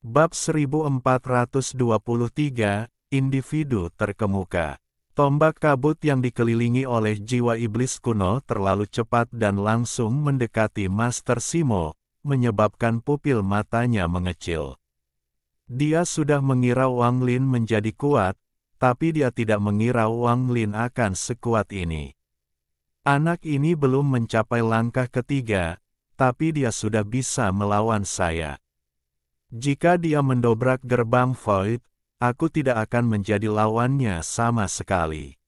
Bab 1423, Individu Terkemuka. Tombak kabut yang dikelilingi oleh jiwa iblis kuno terlalu cepat dan langsung mendekati Master Simo, menyebabkan pupil matanya mengecil. Dia sudah mengira Wang Lin menjadi kuat, tapi dia tidak mengira Wang Lin akan sekuat ini. Anak ini belum mencapai langkah ketiga, tapi dia sudah bisa melawan saya. Jika dia mendobrak gerbang Void, aku tidak akan menjadi lawannya sama sekali.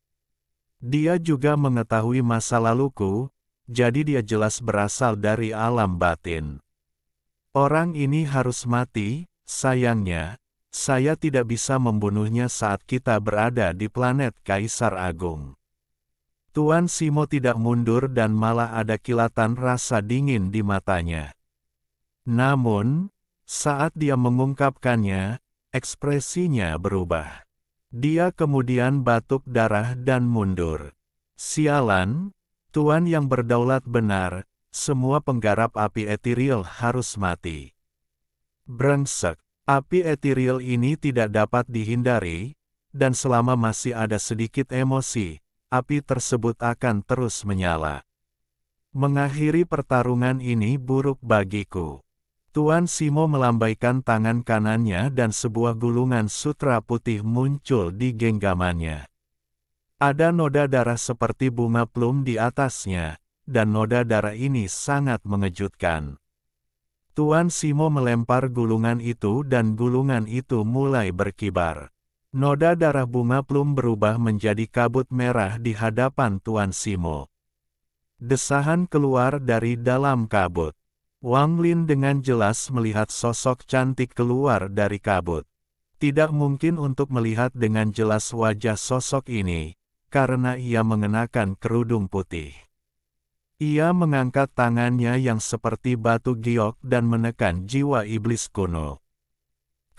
Dia juga mengetahui masa laluku, jadi dia jelas berasal dari alam batin. Orang ini harus mati, sayangnya, saya tidak bisa membunuhnya saat kita berada di planet Kaisar Agung. Tuan Simo tidak mundur dan malah ada kilatan rasa dingin di matanya. Namun, saat dia mengungkapkannya, ekspresinya berubah. Dia kemudian batuk darah dan mundur. Sialan, Tuan yang berdaulat benar, semua penggarap api etiril harus mati. Brengsek, api etiril ini tidak dapat dihindari, dan selama masih ada sedikit emosi, api tersebut akan terus menyala. Mengakhiri pertarungan ini buruk bagiku. Tuan Simo melambaikan tangan kanannya dan sebuah gulungan sutra putih muncul di genggamannya. Ada noda darah seperti bunga plum di atasnya, dan noda darah ini sangat mengejutkan. Tuan Simo melempar gulungan itu dan gulungan itu mulai berkibar. Noda darah bunga plum berubah menjadi kabut merah di hadapan Tuan Simo. Desahan keluar dari dalam kabut. Wang Lin dengan jelas melihat sosok cantik keluar dari kabut. Tidak mungkin untuk melihat dengan jelas wajah sosok ini, karena ia mengenakan kerudung putih. Ia mengangkat tangannya yang seperti batu giok dan menekan jiwa iblis kuno.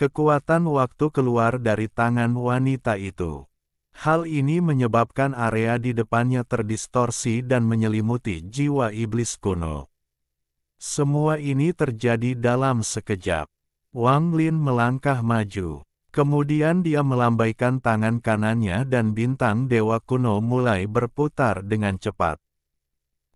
Kekuatan waktu keluar dari tangan wanita itu. Hal ini menyebabkan area di depannya terdistorsi dan menyelimuti jiwa iblis kuno. Semua ini terjadi dalam sekejap. Wang Lin melangkah maju. Kemudian dia melambaikan tangan kanannya dan bintang dewa kuno mulai berputar dengan cepat.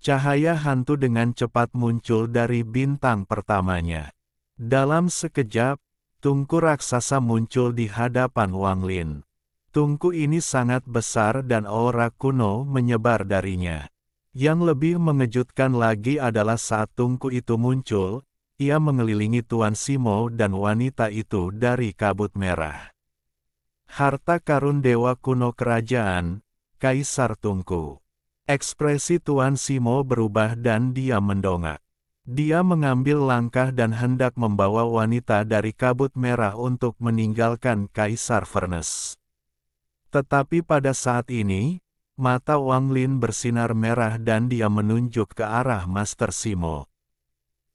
Cahaya hantu dengan cepat muncul dari bintang pertamanya. Dalam sekejap, tungku raksasa muncul di hadapan Wang Lin. Tungku ini sangat besar dan aura kuno menyebar darinya. Yang lebih mengejutkan lagi adalah saat tungku itu muncul, ia mengelilingi Tuan Simo dan wanita itu dari kabut merah. Harta karun dewa kuno kerajaan, Kaisar Tungku. Ekspresi Tuan Simo berubah dan dia mendongak. Dia mengambil langkah dan hendak membawa wanita dari kabut merah untuk meninggalkan Kaisar Furnace. Tetapi pada saat ini, mata Wang Lin bersinar merah dan dia menunjuk ke arah Master Simo.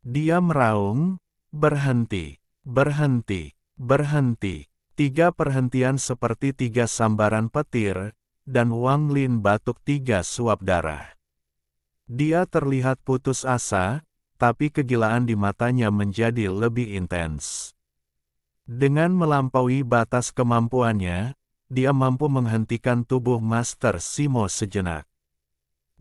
Dia meraung, "Berhenti, berhenti, berhenti." 3 perhentian seperti 3 sambaran petir, dan Wang Lin batuk 3 suap darah. Dia terlihat putus asa, tapi kegilaan di matanya menjadi lebih intens. Dengan melampaui batas kemampuannya, dia mampu menghentikan tubuh Master Simo sejenak.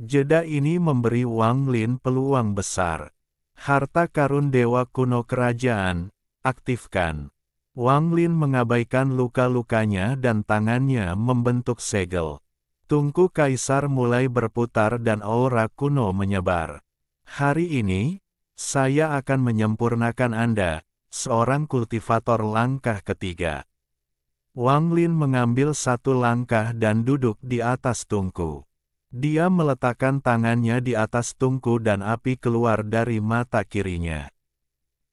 Jeda ini memberi Wang Lin peluang besar. Harta karun dewa kuno kerajaan, aktifkan. Wang Lin mengabaikan luka-lukanya dan tangannya membentuk segel. Tungku kaisar mulai berputar dan aura kuno menyebar. Hari ini, saya akan menyempurnakan Anda, seorang kultivator langkah ketiga. Wang Lin mengambil 1 langkah dan duduk di atas tungku. Dia meletakkan tangannya di atas tungku dan api keluar dari mata kirinya.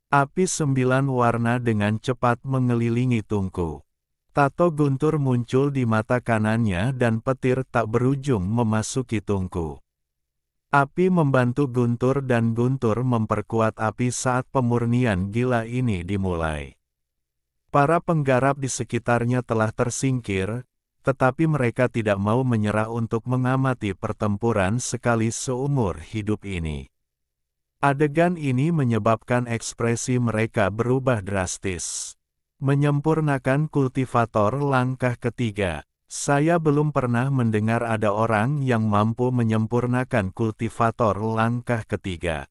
Api 9 warna dengan cepat mengelilingi tungku. Tato guntur muncul di mata kanannya dan petir tak berujung memasuki tungku. Api membantu guntur dan guntur memperkuat api saat pemurnian gila ini dimulai. Para penggarap di sekitarnya telah tersingkir, tetapi mereka tidak mau menyerah untuk mengamati pertempuran sekali seumur hidup ini. Adegan ini menyebabkan ekspresi mereka berubah drastis. Menyempurnakan kultivator langkah ketiga. Saya belum pernah mendengar ada orang yang mampu menyempurnakan kultivator langkah ketiga.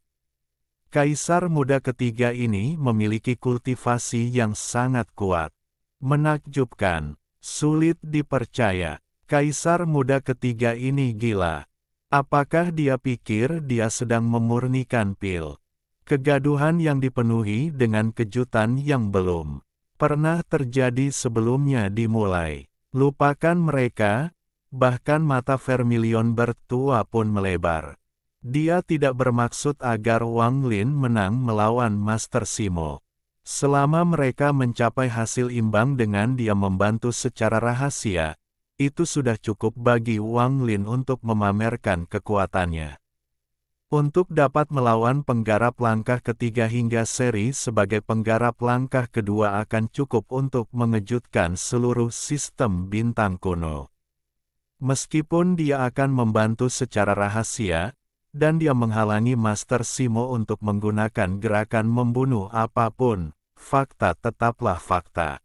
Kaisar muda ketiga ini memiliki kultivasi yang sangat kuat. Menakjubkan, sulit dipercaya. Kaisar muda ketiga ini gila. Apakah dia pikir dia sedang memurnikan pil? Kegaduhan yang dipenuhi dengan kejutan yang belum pernah terjadi sebelumnya dimulai. Lupakan mereka, bahkan mata Vermilion bertua pun melebar. Dia tidak bermaksud agar Wang Lin menang melawan Master Simo. Selama mereka mencapai hasil imbang dengan dia membantu secara rahasia, itu sudah cukup bagi Wang Lin untuk memamerkan kekuatannya. Untuk dapat melawan penggarap langkah ketiga hingga seri sebagai penggarap langkah kedua akan cukup untuk mengejutkan seluruh sistem bintang kuno. Meskipun dia akan membantu secara rahasia, dan dia menghalangi Master Simo untuk menggunakan gerakan membunuh apapun, fakta tetaplah fakta.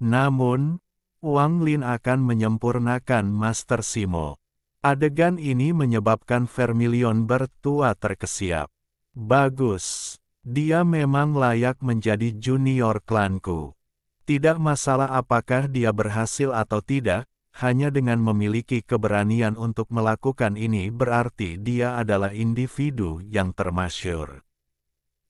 Namun, Wang Lin akan menyempurnakan Master Simo. Adegan ini menyebabkan Vermilion bertua terkesiap. Bagus. Dia memang layak menjadi junior klanku. Tidak masalah apakah dia berhasil atau tidak, hanya dengan memiliki keberanian untuk melakukan ini berarti dia adalah individu yang termasyhur.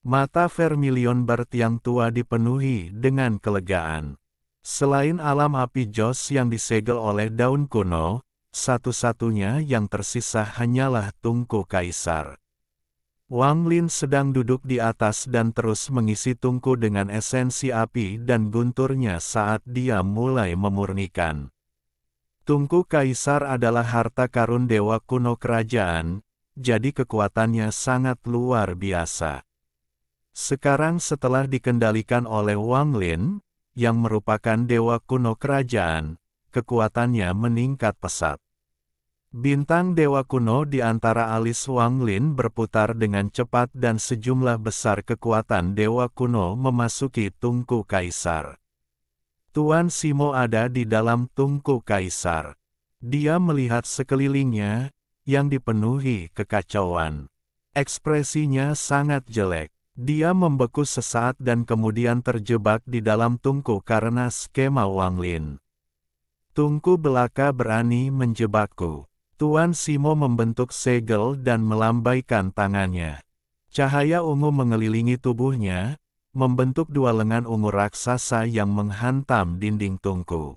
Mata Vermilion yang tua dipenuhi dengan kelegaan. Selain alam api Jos yang disegel oleh daun kuno, satu-satunya yang tersisa hanyalah tungku kaisar. Wang Lin sedang duduk di atas dan terus mengisi tungku dengan esensi api dan gunturnya saat dia mulai memurnikan. Tungku kaisar adalah harta karun dewa kuno kerajaan, jadi kekuatannya sangat luar biasa. Sekarang setelah dikendalikan oleh Wang Lin, yang merupakan dewa kuno kerajaan, kekuatannya meningkat pesat. Bintang dewa kuno di antara alis Wang Lin berputar dengan cepat dan sejumlah besar kekuatan dewa kuno memasuki tungku kaisar. Tuan Simo ada di dalam tungku kaisar. Dia melihat sekelilingnya, yang dipenuhi kekacauan. Ekspresinya sangat jelek. Dia membeku sesaat dan kemudian terjebak di dalam tungku karena skema Wang Lin. Tungku belaka berani menjebakku. Tuan Simo membentuk segel dan melambaikan tangannya. Cahaya ungu mengelilingi tubuhnya, membentuk dua lengan ungu raksasa yang menghantam dinding tungku.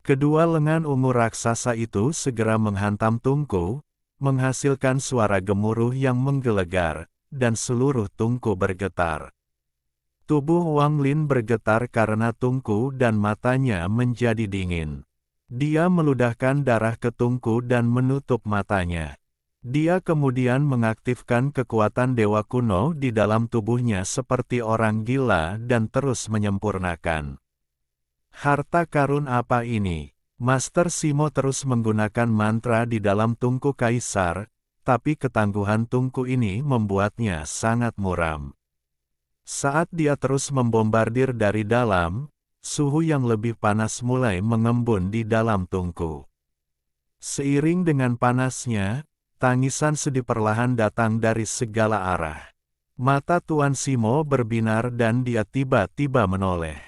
Kedua lengan ungu raksasa itu segera menghantam tungku, menghasilkan suara gemuruh yang menggelegar, dan seluruh tungku bergetar. Tubuh Wang Lin bergetar karena tungku dan matanya menjadi dingin. Dia meludahkan darah ke tungku dan menutup matanya. Dia kemudian mengaktifkan kekuatan dewa kuno di dalam tubuhnya seperti orang gila dan terus menyempurnakan. Harta karun apa ini? Master Simo terus menggunakan mantra di dalam tungku kaisar, tapi ketangguhan tungku ini membuatnya sangat muram. Saat dia terus membombardir dari dalam, suhu yang lebih panas mulai mengembun di dalam tungku. Seiring dengan panasnya, tangisan sedih perlahan datang dari segala arah. Mata Tuan Simo berbinar dan dia tiba-tiba menoleh.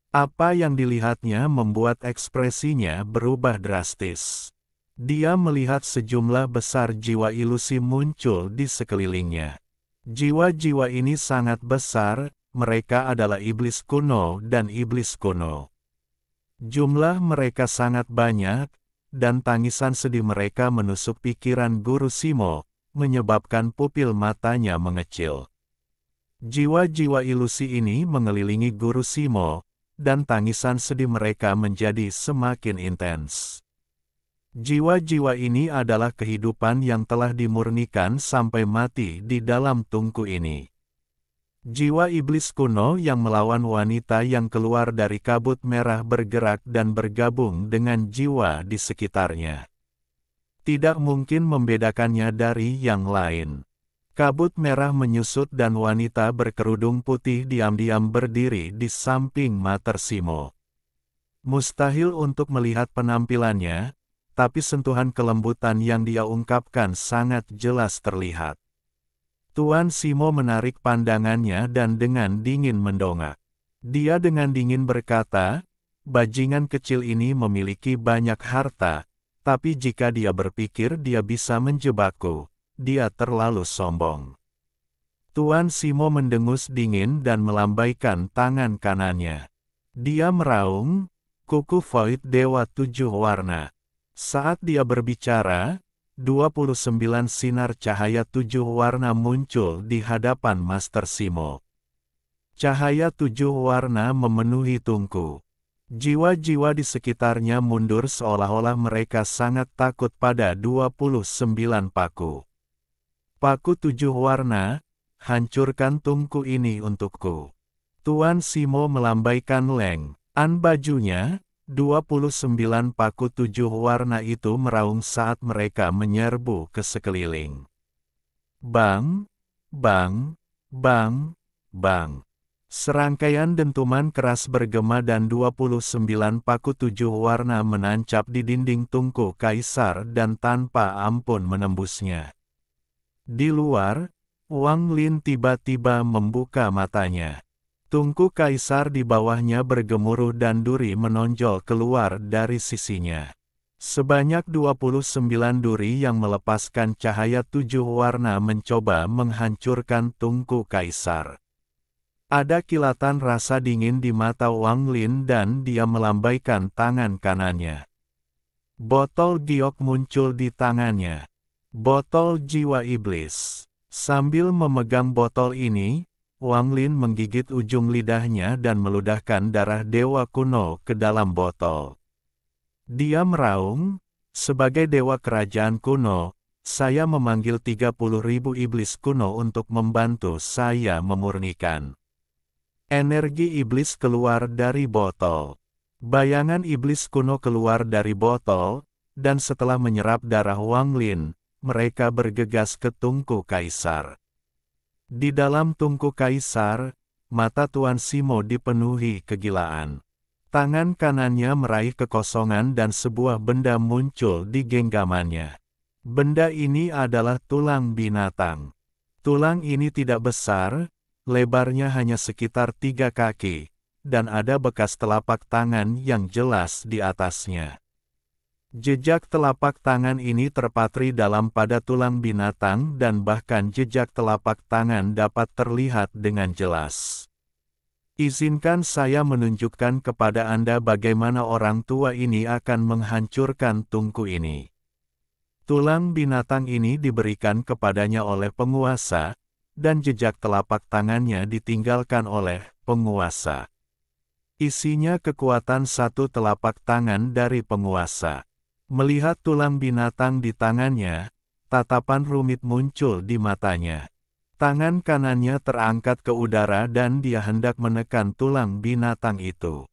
Apa yang dilihatnya membuat ekspresinya berubah drastis. Dia melihat sejumlah besar jiwa ilusi muncul di sekelilingnya. Jiwa-jiwa ini sangat besar, mereka adalah iblis kuno dan iblis kuno. Jumlah mereka sangat banyak, dan tangisan sedih mereka menusuk pikiran Guru Simo, menyebabkan pupil matanya mengecil. Jiwa-jiwa ilusi ini mengelilingi Guru Simo, dan tangisan sedih mereka menjadi semakin intens. Jiwa-jiwa ini adalah kehidupan yang telah dimurnikan sampai mati di dalam tungku ini. Jiwa iblis kuno yang melawan wanita yang keluar dari kabut merah bergerak dan bergabung dengan jiwa di sekitarnya. Tidak mungkin membedakannya dari yang lain. Kabut merah menyusut dan wanita berkerudung putih diam-diam berdiri di samping Mater Simo. Mustahil untuk melihat penampilannya, tapi sentuhan kelembutan yang dia ungkapkan sangat jelas terlihat. Tuan Simo menarik pandangannya dan dengan dingin mendongak. Dia dengan dingin berkata, bajingan kecil ini memiliki banyak harta, tapi jika dia berpikir dia bisa menjebakku, dia terlalu sombong. Tuan Simo mendengus dingin dan melambaikan tangan kanannya. Dia meraung, kuku Void Dewa 7 warna. Saat dia berbicara, 29 sinar cahaya 7 warna muncul di hadapan Master Simo. Cahaya 7 warna memenuhi tungku. Jiwa-jiwa di sekitarnya mundur seolah-olah mereka sangat takut pada 29 paku. Paku 7 warna, hancurkan tungku ini untukku. Tuan Simo melambaikan lengan bajunya. 29 paku 7 warna itu meraung saat mereka menyerbu ke sekeliling. Bang, bang, bang, bang. Serangkaian dentuman keras bergema dan 29 paku 7 warna menancap di dinding tungku kaisar dan tanpa ampun menembusnya. Di luar, Wang Lin tiba-tiba membuka matanya. Tungku kaisar di bawahnya bergemuruh dan duri menonjol keluar dari sisinya. Sebanyak 29 duri yang melepaskan cahaya 7 warna mencoba menghancurkan tungku kaisar. Ada kilatan rasa dingin di mata Wang Lin dan dia melambaikan tangan kanannya. Botol giok muncul di tangannya. Botol jiwa iblis. Sambil memegang botol ini, Wang Lin menggigit ujung lidahnya dan meludahkan darah dewa kuno ke dalam botol. Dia meraung, sebagai dewa kerajaan kuno, saya memanggil 30.000 iblis kuno untuk membantu saya memurnikan. Energi iblis keluar dari botol. Bayangan iblis kuno keluar dari botol, dan setelah menyerap darah Wang Lin, mereka bergegas ke tungku kaisar. Di dalam tungku kaisar, mata Tuan Simo dipenuhi kegilaan. Tangan kanannya meraih kekosongan dan sebuah benda muncul di genggamannya. Benda ini adalah tulang binatang. Tulang ini tidak besar, lebarnya hanya sekitar 3 kaki, dan ada bekas telapak tangan yang jelas di atasnya. Jejak telapak tangan ini terpatri dalam pada tulang binatang dan bahkan jejak telapak tangan dapat terlihat dengan jelas. Izinkan saya menunjukkan kepada Anda bagaimana orang tua ini akan menghancurkan tungku ini. Tulang binatang ini diberikan kepadanya oleh penguasa, dan jejak telapak tangannya ditinggalkan oleh penguasa. Isinya kekuatan satu telapak tangan dari penguasa. Melihat tulang binatang di tangannya, tatapan rumit muncul di matanya. Tangan kanannya terangkat ke udara dan dia hendak menekan tulang binatang itu.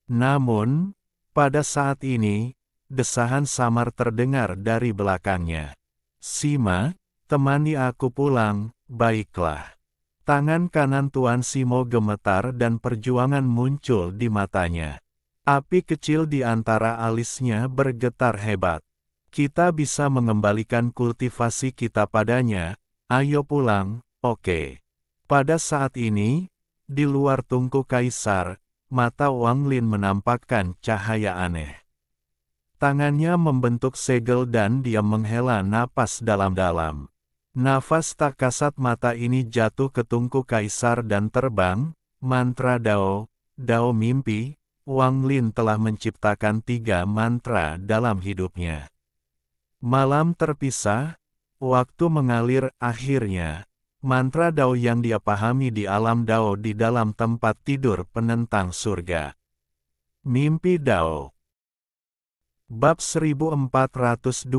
Namun, pada saat ini, desahan samar terdengar dari belakangnya. Sima, temani aku pulang, baiklah. Tangan kanan Tuan Simo gemetar dan perjuangan muncul di matanya. Api kecil di antara alisnya bergetar hebat. Kita bisa mengembalikan kultivasi kita padanya, ayo pulang, oke. Pada saat ini, di luar tungku kaisar, mata Wang Lin menampakkan cahaya aneh. Tangannya membentuk segel dan dia menghela napas dalam-dalam. Nafas tak kasat mata ini jatuh ke tungku kaisar dan terbang, mantra Dao, Dao mimpi. Wang Lin telah menciptakan 3 mantra dalam hidupnya. Malam terpisah, waktu mengalir akhirnya, mantra Dao yang dia pahami di alam Dao di dalam tempat tidur penentang surga. Mimpi Dao. Bab 1424.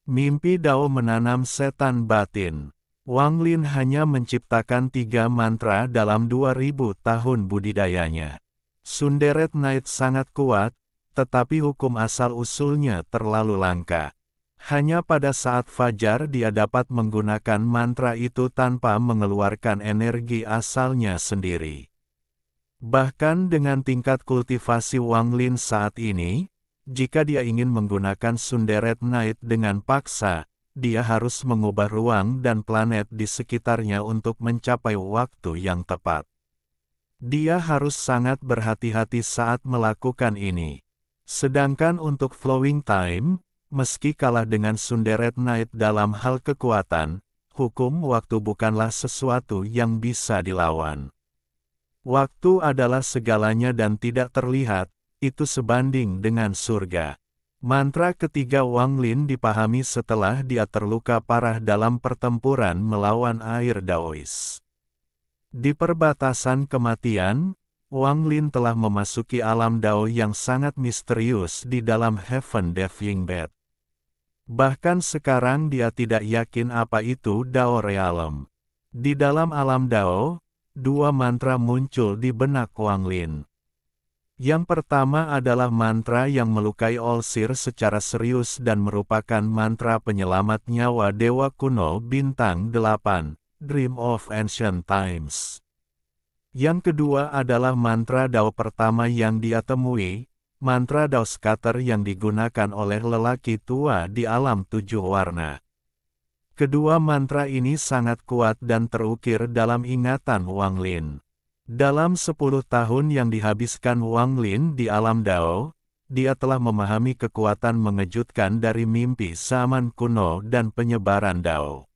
Mimpi Dao menanam setan batin. Wang Lin hanya menciptakan 3 mantra dalam 2000 tahun budidayanya. Sunderet Night sangat kuat, tetapi hukum asal-usulnya terlalu langka. Hanya pada saat fajar dia dapat menggunakan mantra itu tanpa mengeluarkan energi asalnya sendiri. Bahkan dengan tingkat kultivasi Wanglin saat ini, jika dia ingin menggunakan Sunderet Night dengan paksa, dia harus mengubah ruang dan planet di sekitarnya untuk mencapai waktu yang tepat. Dia harus sangat berhati-hati saat melakukan ini. Sedangkan untuk Flowing Time, meski kalah dengan Sunderet Night dalam hal kekuatan, hukum waktu bukanlah sesuatu yang bisa dilawan. Waktu adalah segalanya dan tidak terlihat, itu sebanding dengan surga. Mantra ketiga Wanglin dipahami setelah dia terluka parah dalam pertempuran melawan air Daois. Di perbatasan kematian, Wanglin telah memasuki alam Dao yang sangat misterius di dalam Heaven Diving Bed. Bahkan sekarang dia tidak yakin apa itu Dao Realm. Di dalam alam Dao, dua mantra muncul di benak Wanglin. Yang pertama adalah mantra yang melukai Olsir secara serius dan merupakan mantra penyelamat nyawa Dewa Kuno Bintang 8, Dream of Ancient Times. Yang kedua adalah mantra Dao pertama yang dia temui, mantra Dao Scatter yang digunakan oleh lelaki tua di alam 7 warna. Kedua mantra ini sangat kuat dan terukir dalam ingatan Wanglin. Dalam 10 tahun yang dihabiskan Wanglin di alam Dao, dia telah memahami kekuatan mengejutkan dari mimpi zaman kuno dan penyebaran Dao.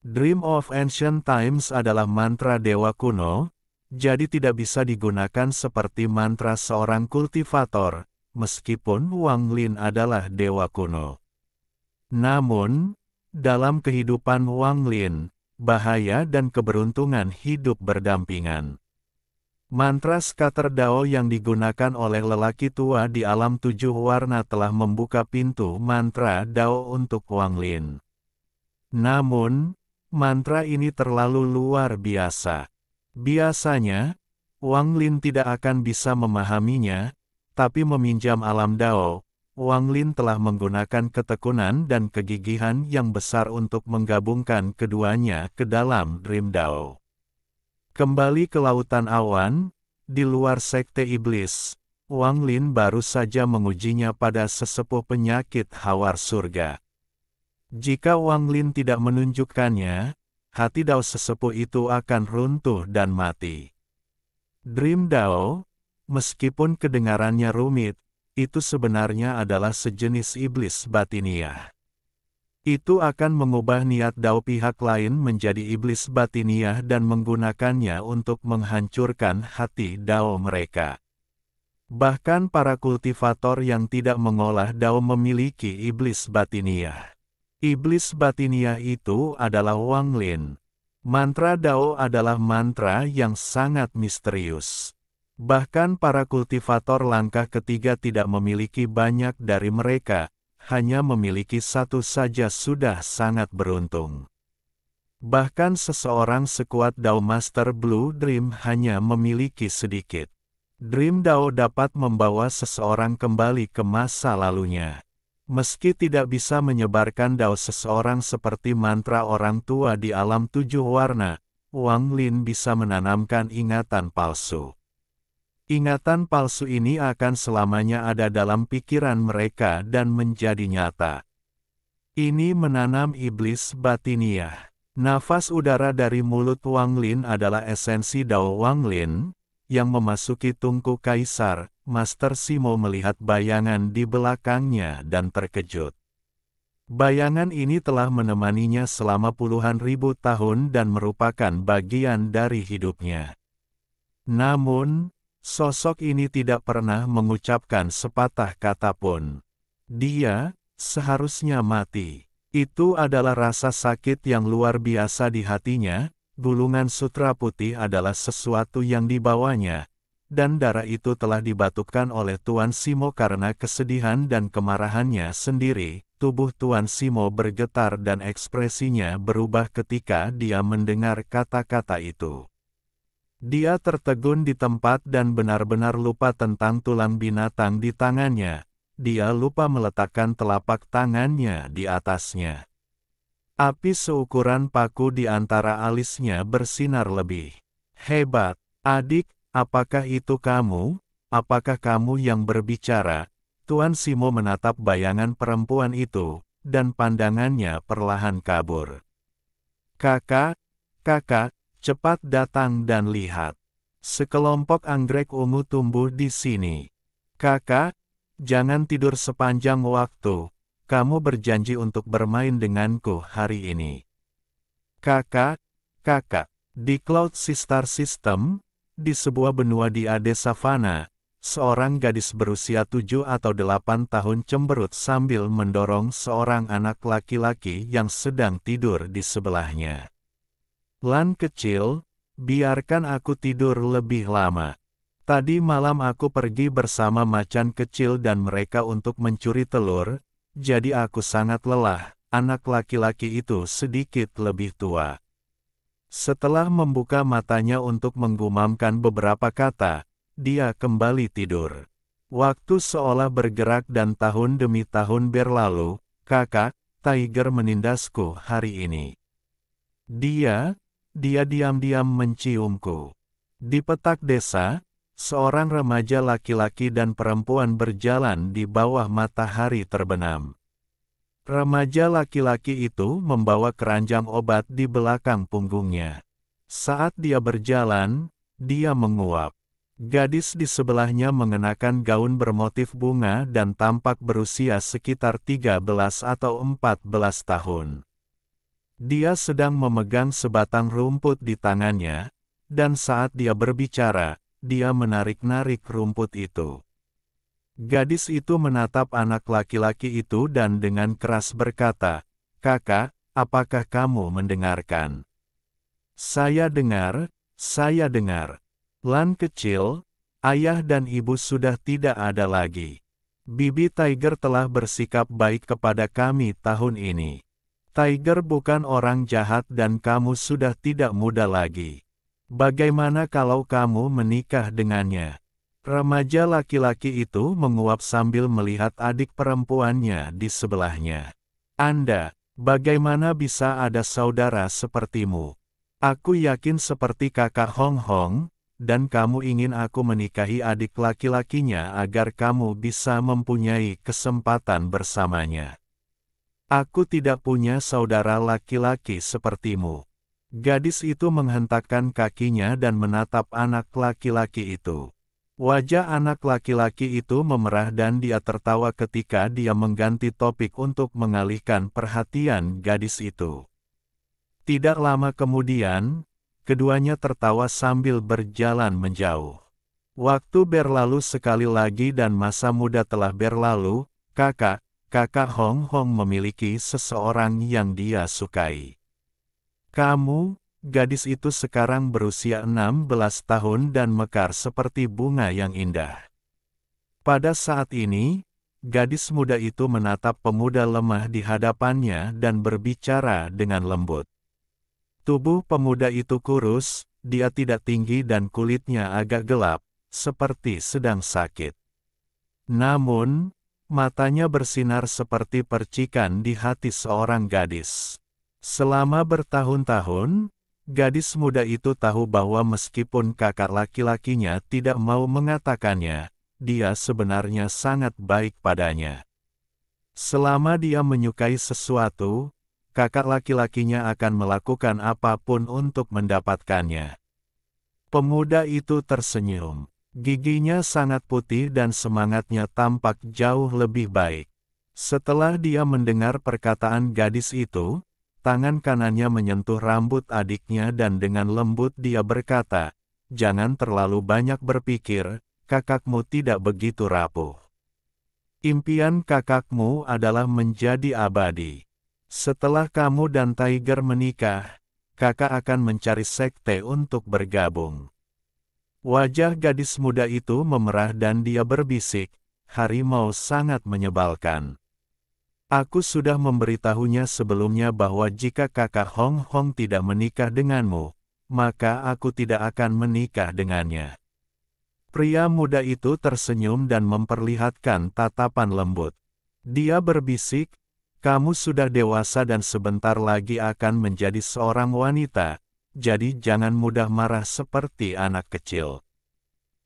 Dream of Ancient Times adalah mantra dewa kuno, jadi tidak bisa digunakan seperti mantra seorang kultivator, meskipun Wanglin adalah dewa kuno. Namun, dalam kehidupan Wanglin, bahaya dan keberuntungan hidup berdampingan. Mantra Scatter Dao yang digunakan oleh lelaki tua di alam 7 warna telah membuka pintu mantra Dao untuk Wanglin. Namun, mantra ini terlalu luar biasa. Biasanya, Wanglin tidak akan bisa memahaminya, tapi meminjam alam Dao, Wanglin telah menggunakan ketekunan dan kegigihan yang besar untuk menggabungkan keduanya ke dalam Dream Dao. Kembali ke lautan awan, di luar sekte iblis, Wanglin baru saja mengujinya pada sesepuh penyakit hawar surga. Jika Wanglin tidak menunjukkannya, hati Dao sesepuh itu akan runtuh dan mati. Dream Dao, meskipun kedengarannya rumit, itu sebenarnya adalah sejenis iblis batiniah. Itu akan mengubah niat Dao pihak lain menjadi iblis batiniah dan menggunakannya untuk menghancurkan hati Dao mereka. Bahkan para kultivator yang tidak mengolah Dao memiliki iblis batiniah. Iblis batiniah itu adalah Wanglin. Mantra Dao adalah mantra yang sangat misterius. Bahkan para kultivator langkah ketiga tidak memiliki banyak dari mereka, hanya memiliki satu saja sudah sangat beruntung. Bahkan seseorang sekuat Dao Master Blue Dream hanya memiliki sedikit. Dream Dao dapat membawa seseorang kembali ke masa lalunya. Meski tidak bisa menyebarkan Dao seseorang seperti mantra orang tua di alam 7 warna, Wanglin bisa menanamkan ingatan palsu. Ingatan palsu ini akan selamanya ada dalam pikiran mereka dan menjadi nyata. Ini menanam iblis batiniah. Nafas udara dari mulut Wanglin adalah esensi Dao Wanglin, yang memasuki tungku kaisar. Master Simo melihat bayangan di belakangnya dan terkejut. Bayangan ini telah menemaninya selama puluhan ribu tahun dan merupakan bagian dari hidupnya. Namun, sosok ini tidak pernah mengucapkan sepatah kata pun. Dia seharusnya mati. Itu adalah rasa sakit yang luar biasa di hatinya. Gulungan sutra putih adalah sesuatu yang dibawanya, dan darah itu telah dibatukkan oleh Tuan Simo karena kesedihan dan kemarahannya sendiri. Tubuh Tuan Simo bergetar dan ekspresinya berubah ketika dia mendengar kata-kata itu. Dia tertegun di tempat dan benar-benar lupa tentang tulang binatang di tangannya, dia lupa meletakkan telapak tangannya di atasnya. Api seukuran paku di antara alisnya bersinar lebih. Hebat, adik, apakah itu kamu? Apakah kamu yang berbicara? Tuan Simo menatap bayangan perempuan itu, dan pandangannya perlahan kabur. Kakak, kakak, cepat datang dan lihat. Sekelompok anggrek ungu tumbuh di sini. Kakak, jangan tidur sepanjang waktu. Kamu berjanji untuk bermain denganku hari ini. Kakak, kakak, di Cloud Star System, di sebuah benua di Ade Savana, seorang gadis berusia 7 atau 8 tahun cemberut sambil mendorong seorang anak laki-laki yang sedang tidur di sebelahnya. Lan kecil, biarkan aku tidur lebih lama. Tadi malam aku pergi bersama macan kecil dan mereka untuk mencuri telur, jadi aku sangat lelah. Anak laki-laki itu sedikit lebih tua. Setelah membuka matanya untuk menggumamkan beberapa kata, dia kembali tidur. Waktu seolah bergerak dan tahun demi tahun berlalu. Kakak, Tiger menindasku hari ini. Dia diam-diam menciumku. Di petak desa, seorang remaja laki-laki dan perempuan berjalan di bawah matahari terbenam. Remaja laki-laki itu membawa keranjang obat di belakang punggungnya. Saat dia berjalan, dia menguap. Gadis di sebelahnya mengenakan gaun bermotif bunga dan tampak berusia sekitar 13 atau 14 tahun. Dia sedang memegang sebatang rumput di tangannya, dan saat dia berbicara, dia menarik-narik rumput itu. Gadis itu menatap anak laki-laki itu dan dengan keras berkata, "Kakak, apakah kamu mendengarkan?" Saya dengar. Lan kecil, ayah dan ibu sudah tidak ada lagi. Bibi Tiger telah bersikap baik kepada kami tahun ini. Tiger bukan orang jahat dan kamu sudah tidak muda lagi. Bagaimana kalau kamu menikah dengannya? Remaja laki-laki itu menguap sambil melihat adik perempuannya di sebelahnya. Anda, bagaimana bisa ada saudara sepertimu? Aku yakin seperti kakak Hong Hong, dan kamu ingin aku menikahi adik laki-lakinya agar kamu bisa mempunyai kesempatan bersamanya. Aku tidak punya saudara laki-laki sepertimu. Gadis itu menghentakkan kakinya dan menatap anak laki-laki itu. Wajah anak laki-laki itu memerah dan dia tertawa ketika dia mengganti topik untuk mengalihkan perhatian gadis itu. Tidak lama kemudian, keduanya tertawa sambil berjalan menjauh. Waktu berlalu sekali lagi dan masa muda telah berlalu. Kakak Hong Hong memiliki seseorang yang dia sukai. Kamu, gadis itu sekarang berusia 16 tahun dan mekar seperti bunga yang indah. Pada saat ini, gadis muda itu menatap pemuda lemah di hadapannya dan berbicara dengan lembut. Tubuh pemuda itu kurus, dia tidak tinggi dan kulitnya agak gelap, seperti sedang sakit. Namun, matanya bersinar seperti percikan di hati seorang gadis. Selama bertahun-tahun, gadis muda itu tahu bahwa meskipun kakak laki-lakinya tidak mau mengatakannya, dia sebenarnya sangat baik padanya. Selama dia menyukai sesuatu, kakak laki-lakinya akan melakukan apapun untuk mendapatkannya. Pemuda itu tersenyum. Giginya sangat putih dan semangatnya tampak jauh lebih baik. Setelah dia mendengar perkataan gadis itu, tangan kanannya menyentuh rambut adiknya dan dengan lembut dia berkata, "Jangan terlalu banyak berpikir, kakakmu tidak begitu rapuh. Impian kakakmu adalah menjadi abadi. Setelah kamu dan Tiger menikah, kakak akan mencari sekte untuk bergabung." Wajah gadis muda itu memerah dan dia berbisik, "Harimau sangat menyebalkan. Aku sudah memberitahunya sebelumnya bahwa jika kakak Hong Hong tidak menikah denganmu, maka aku tidak akan menikah dengannya." Pria muda itu tersenyum dan memperlihatkan tatapan lembut. Dia berbisik, "Kamu sudah dewasa dan sebentar lagi akan menjadi seorang wanita, jadi jangan mudah marah seperti anak kecil.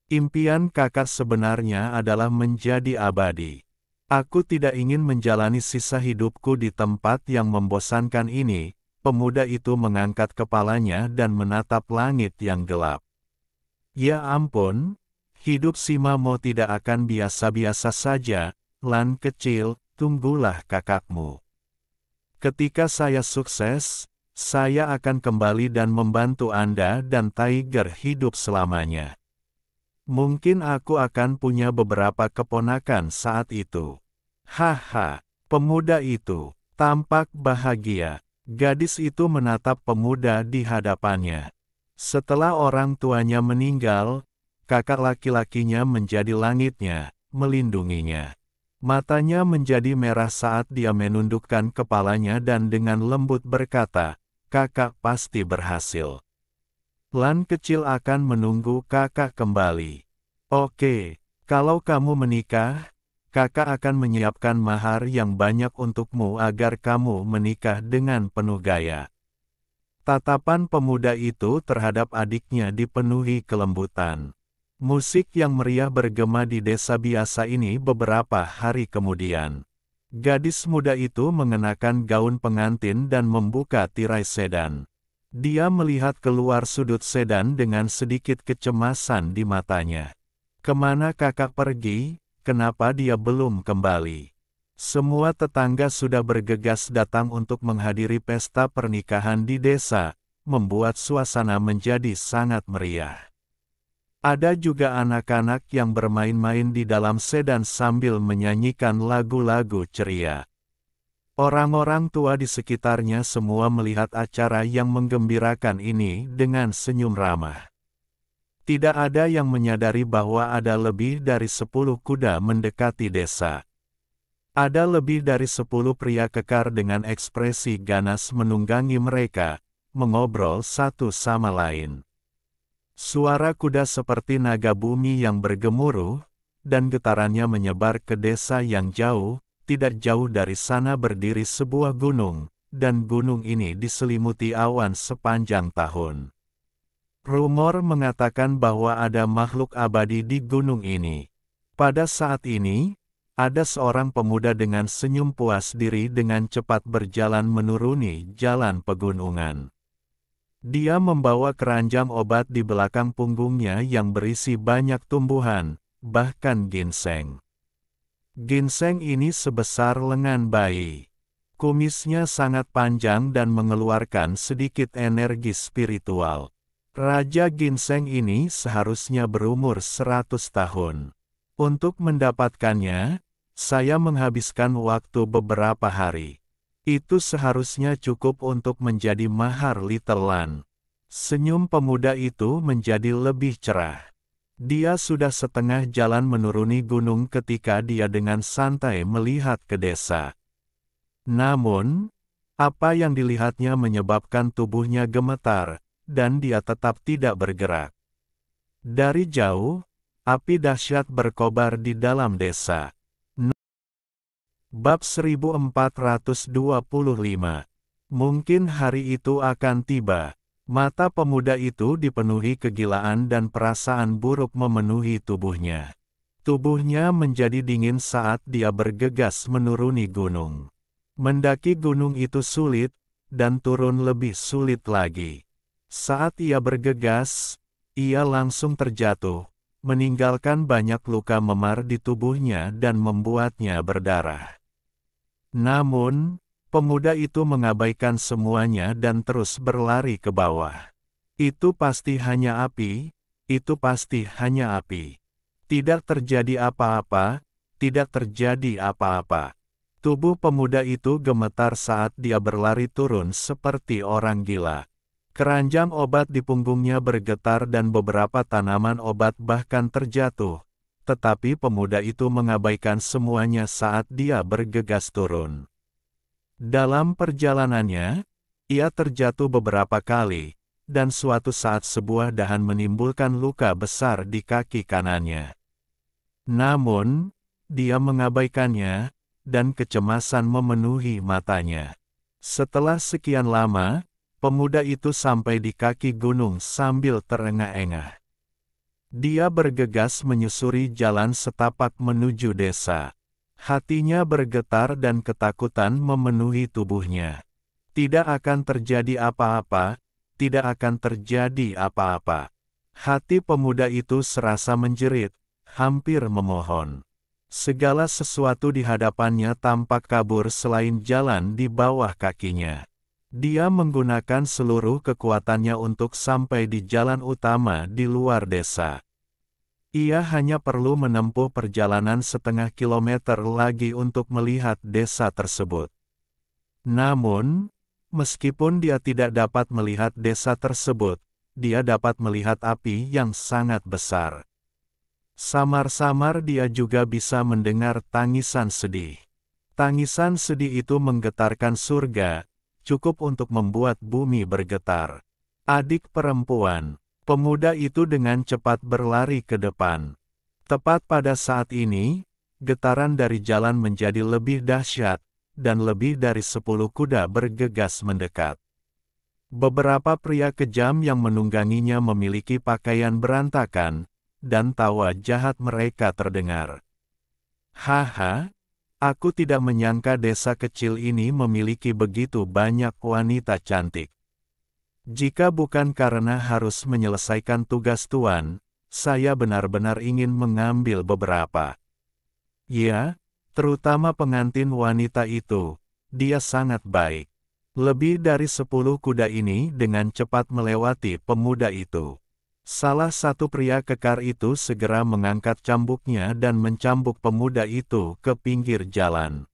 Impian kakak sebenarnya adalah menjadi abadi. Aku tidak ingin menjalani sisa hidupku di tempat yang membosankan ini." Pemuda itu mengangkat kepalanya dan menatap langit yang gelap. "Ya ampun, hidup si Mamo tidak akan biasa-biasa saja, Lan kecil, tunggulah kakakmu. Ketika saya sukses, saya akan kembali dan membantu Anda dan Tiger hidup selamanya. Mungkin aku akan punya beberapa keponakan saat itu." Haha, pemuda itu tampak bahagia. Gadis itu menatap pemuda di hadapannya. Setelah orang tuanya meninggal, kakak laki-lakinya menjadi langitnya, melindunginya. Matanya menjadi merah saat dia menundukkan kepalanya dan dengan lembut berkata, "Kakak pasti berhasil. Lan kecil akan menunggu kakak kembali. Oke, kalau kamu menikah, kakak akan menyiapkan mahar yang banyak untukmu agar kamu menikah dengan penuh gaya." Tatapan pemuda itu terhadap adiknya dipenuhi kelembutan. Musik yang meriah bergema di desa biasa ini beberapa hari kemudian. Gadis muda itu mengenakan gaun pengantin dan membuka tirai sedan. Dia melihat keluar sudut sedan dengan sedikit kecemasan di matanya. Kemana kakak pergi? Kenapa dia belum kembali? Semua tetangga sudah bergegas datang untuk menghadiri pesta pernikahan di desa, membuat suasana menjadi sangat meriah. Ada juga anak-anak yang bermain-main di dalam sedan sambil menyanyikan lagu-lagu ceria. Orang-orang tua di sekitarnya semua melihat acara yang menggembirakan ini dengan senyum ramah. Tidak ada yang menyadari bahwa ada lebih dari 10 kuda mendekati desa. Ada lebih dari 10 pria kekar dengan ekspresi ganas menunggangi mereka, mengobrol satu sama lain. Suara kuda seperti naga bumi yang bergemuruh, dan getarannya menyebar ke desa yang jauh. Tidak jauh dari sana berdiri sebuah gunung, dan gunung ini diselimuti awan sepanjang tahun. Rumor mengatakan bahwa ada makhluk abadi di gunung ini. Pada saat ini, ada seorang pemuda dengan senyum puas diri dengan cepat berjalan menuruni jalan pegunungan. Dia membawa keranjang obat di belakang punggungnya yang berisi banyak tumbuhan, bahkan ginseng. Ginseng ini sebesar lengan bayi. Kumisnya sangat panjang dan mengeluarkan sedikit energi spiritual. Raja ginseng ini seharusnya berumur 100 tahun. Untuk mendapatkannya, saya menghabiskan waktu beberapa hari. Itu seharusnya cukup untuk menjadi mahar Little Lan. Senyum pemuda itu menjadi lebih cerah. Dia sudah setengah jalan menuruni gunung ketika dia dengan santai melihat ke desa. Namun, apa yang dilihatnya menyebabkan tubuhnya gemetar, dan dia tetap tidak bergerak. Dari jauh, api dahsyat berkobar di dalam desa. Bab 1425. Mungkin hari itu akan tiba. Mata pemuda itu dipenuhi kegilaan dan perasaan buruk memenuhi tubuhnya. Tubuhnya menjadi dingin saat dia bergegas menuruni gunung. Mendaki gunung itu sulit, dan turun lebih sulit lagi. Saat ia bergegas, ia langsung terjatuh, meninggalkan banyak luka memar di tubuhnya dan membuatnya berdarah. Namun, pemuda itu mengabaikan semuanya dan terus berlari ke bawah. Itu pasti hanya api, itu pasti hanya api. Tidak terjadi apa-apa, tidak terjadi apa-apa. Tubuh pemuda itu gemetar saat dia berlari turun seperti orang gila. Keranjang obat di punggungnya bergetar dan beberapa tanaman obat bahkan terjatuh. Tetapi pemuda itu mengabaikan semuanya saat dia bergegas turun. Dalam perjalanannya, ia terjatuh beberapa kali, dan suatu saat sebuah dahan menimbulkan luka besar di kaki kanannya. Namun, dia mengabaikannya, dan kecemasan memenuhi matanya. Setelah sekian lama, pemuda itu sampai di kaki gunung sambil terengah-engah. Dia bergegas menyusuri jalan setapak menuju desa. Hatinya bergetar dan ketakutan memenuhi tubuhnya. Tidak akan terjadi apa-apa, tidak akan terjadi apa-apa. Hati pemuda itu serasa menjerit, hampir memohon. Segala sesuatu di hadapannya tampak kabur selain jalan di bawah kakinya. Dia menggunakan seluruh kekuatannya untuk sampai di jalan utama di luar desa. Ia hanya perlu menempuh perjalanan setengah kilometer lagi untuk melihat desa tersebut. Namun, meskipun dia tidak dapat melihat desa tersebut, dia dapat melihat api yang sangat besar. Samar-samar dia juga bisa mendengar tangisan sedih. Tangisan sedih itu menggetarkan surga, cukup untuk membuat bumi bergetar. Adik perempuan, pemuda itu dengan cepat berlari ke depan. Tepat pada saat ini, getaran dari jalan menjadi lebih dahsyat, dan lebih dari 10 kuda bergegas mendekat. Beberapa pria kejam yang menungganginya memiliki pakaian berantakan, dan tawa jahat mereka terdengar. Haha, aku tidak menyangka desa kecil ini memiliki begitu banyak wanita cantik. Jika bukan karena harus menyelesaikan tugas tuan, saya benar-benar ingin mengambil beberapa. Ya, terutama pengantin wanita itu, dia sangat baik. Lebih dari 10 kuda ini dengan cepat melewati pemuda itu. Salah satu pria kekar itu segera mengangkat cambuknya dan mencambuk pemuda itu ke pinggir jalan.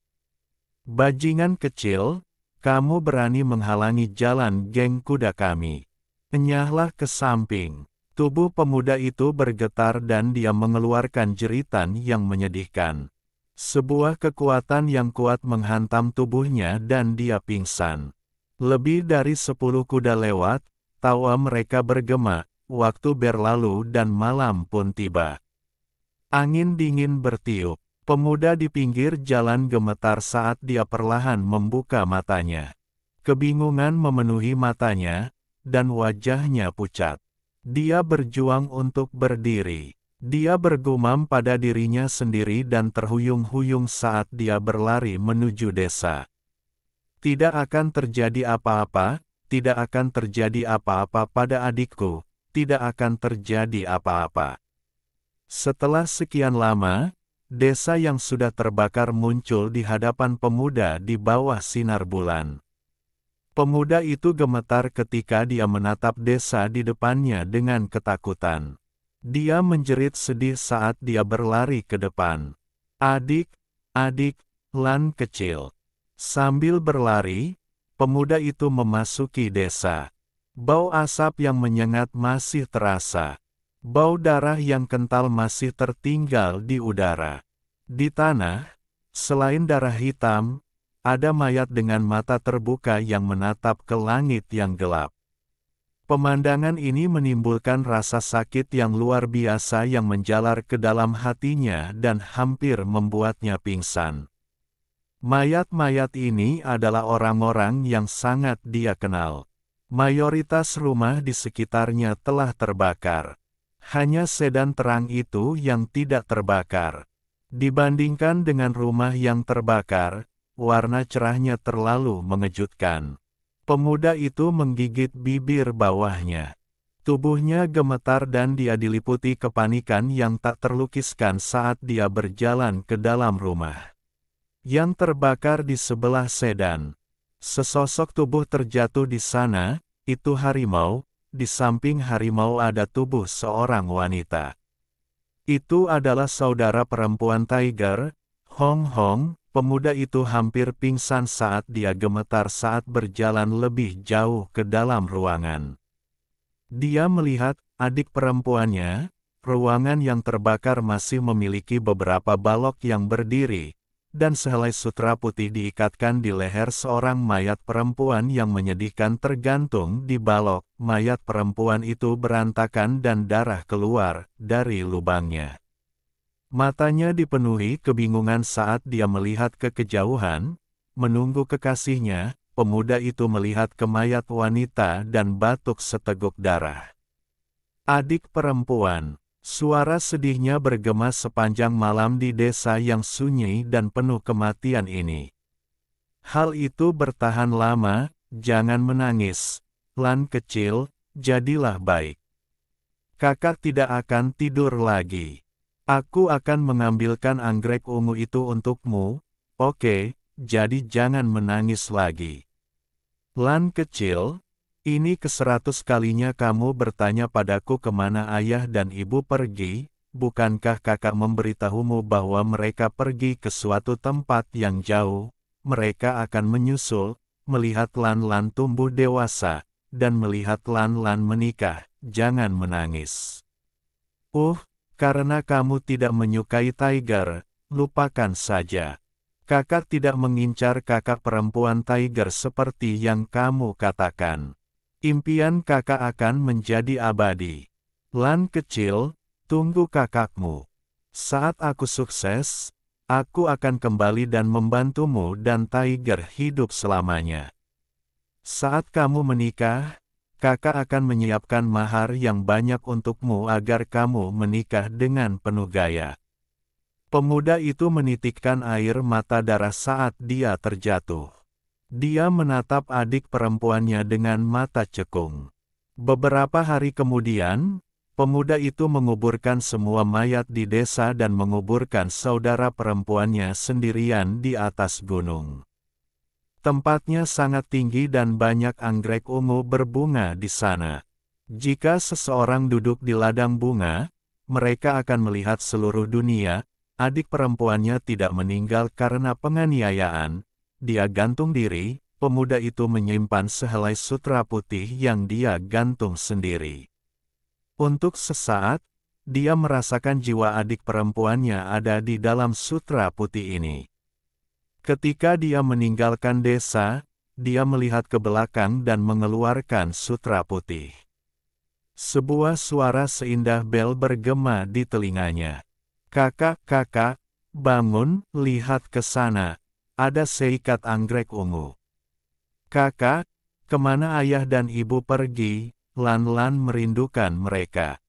Bajingan kecil, kamu berani menghalangi jalan geng kuda kami. Enyahlah ke samping. Tubuh pemuda itu bergetar dan dia mengeluarkan jeritan yang menyedihkan. Sebuah kekuatan yang kuat menghantam tubuhnya dan dia pingsan. Lebih dari 10 kuda lewat, tawa mereka bergema. Waktu berlalu dan malam pun tiba. Angin dingin bertiup. Pemuda di pinggir jalan gemetar saat dia perlahan membuka matanya. Kebingungan memenuhi matanya, dan wajahnya pucat. Dia berjuang untuk berdiri. Dia bergumam pada dirinya sendiri dan terhuyung-huyung saat dia berlari menuju desa. Tidak akan terjadi apa-apa, tidak akan terjadi apa-apa pada adikku. Tidak akan terjadi apa-apa. Setelah sekian lama, desa yang sudah terbakar muncul di hadapan pemuda di bawah sinar bulan. Pemuda itu gemetar ketika dia menatap desa di depannya dengan ketakutan. Dia menjerit sedih saat dia berlari ke depan. Adik, adik, lan kecil. Sambil berlari, pemuda itu memasuki desa. Bau asap yang menyengat masih terasa. Bau darah yang kental masih tertinggal di udara. Di tanah, selain darah hitam, ada mayat dengan mata terbuka yang menatap ke langit yang gelap. Pemandangan ini menimbulkan rasa sakit yang luar biasa yang menjalar ke dalam hatinya dan hampir membuatnya pingsan. Mayat-mayat ini adalah orang-orang yang sangat dia kenal. Mayoritas rumah di sekitarnya telah terbakar. Hanya sedan terang itu yang tidak terbakar. Dibandingkan dengan rumah yang terbakar, warna cerahnya terlalu mengejutkan. Pemuda itu menggigit bibir bawahnya. Tubuhnya gemetar dan dia diliputi kepanikan yang tak terlukiskan saat dia berjalan ke dalam rumah. Yang terbakar di sebelah sedan. Sesosok tubuh terjatuh di sana, itu harimau, di samping harimau ada tubuh seorang wanita. Itu adalah saudara perempuan Tiger, Hong Hong. Pemuda itu hampir pingsan saat dia gemetar saat berjalan lebih jauh ke dalam ruangan. Dia melihat adik perempuannya, ruangan yang terbakar masih memiliki beberapa balok yang berdiri, dan sehelai sutra putih diikatkan di leher seorang mayat perempuan yang menyedihkan tergantung di balok. Mayat perempuan itu berantakan dan darah keluar dari lubangnya. Matanya dipenuhi kebingungan saat dia melihat ke kejauhan, menunggu kekasihnya. Pemuda itu melihat ke mayat wanita dan batuk seteguk darah. Adik perempuan. Suara sedihnya bergema sepanjang malam di desa yang sunyi dan penuh kematian ini. Hal itu bertahan lama, jangan menangis. Lan kecil, jadilah baik. Kakak tidak akan tidur lagi. Aku akan mengambilkan anggrek ungu itu untukmu, oke, jadi jangan menangis lagi. Lan kecil, ini ke-100 kalinya kamu bertanya padaku kemana ayah dan ibu pergi, bukankah kakak memberitahumu bahwa mereka pergi ke suatu tempat yang jauh, mereka akan menyusul, melihat Lan tumbuh dewasa, dan melihat Lan menikah, jangan menangis. Karena kamu tidak menyukai Tiger, lupakan saja. Kakak tidak mengincar kakak perempuan Tiger seperti yang kamu katakan. Impian kakak akan menjadi abadi. Lan kecil, tunggu kakakmu. Saat aku sukses, aku akan kembali dan membantumu dan Tiger hidup selamanya. Saat kamu menikah, kakak akan menyiapkan mahar yang banyak untukmu agar kamu menikah dengan penuh gaya. Pemuda itu menitikkan air mata darah saat dia terjatuh. Dia menatap adik perempuannya dengan mata cekung. Beberapa hari kemudian, pemuda itu menguburkan semua mayat di desa dan menguburkan saudara perempuannya sendirian di atas gunung. Tempatnya sangat tinggi dan banyak anggrek ungu berbunga di sana. Jika seseorang duduk di ladang bunga, mereka akan melihat seluruh dunia. Adik perempuannya tidak meninggal karena penganiayaan. Dia gantung diri, pemuda itu menyimpan sehelai sutra putih yang dia gantung sendiri. Untuk sesaat, dia merasakan jiwa adik perempuannya ada di dalam sutra putih ini. Ketika dia meninggalkan desa, dia melihat ke belakang dan mengeluarkan sutra putih. Sebuah suara seindah bel bergema di telinganya. Kakak, bangun, lihat ke sana. Ada seikat anggrek ungu. Kakak, kemana ayah dan ibu pergi? Lan merindukan mereka.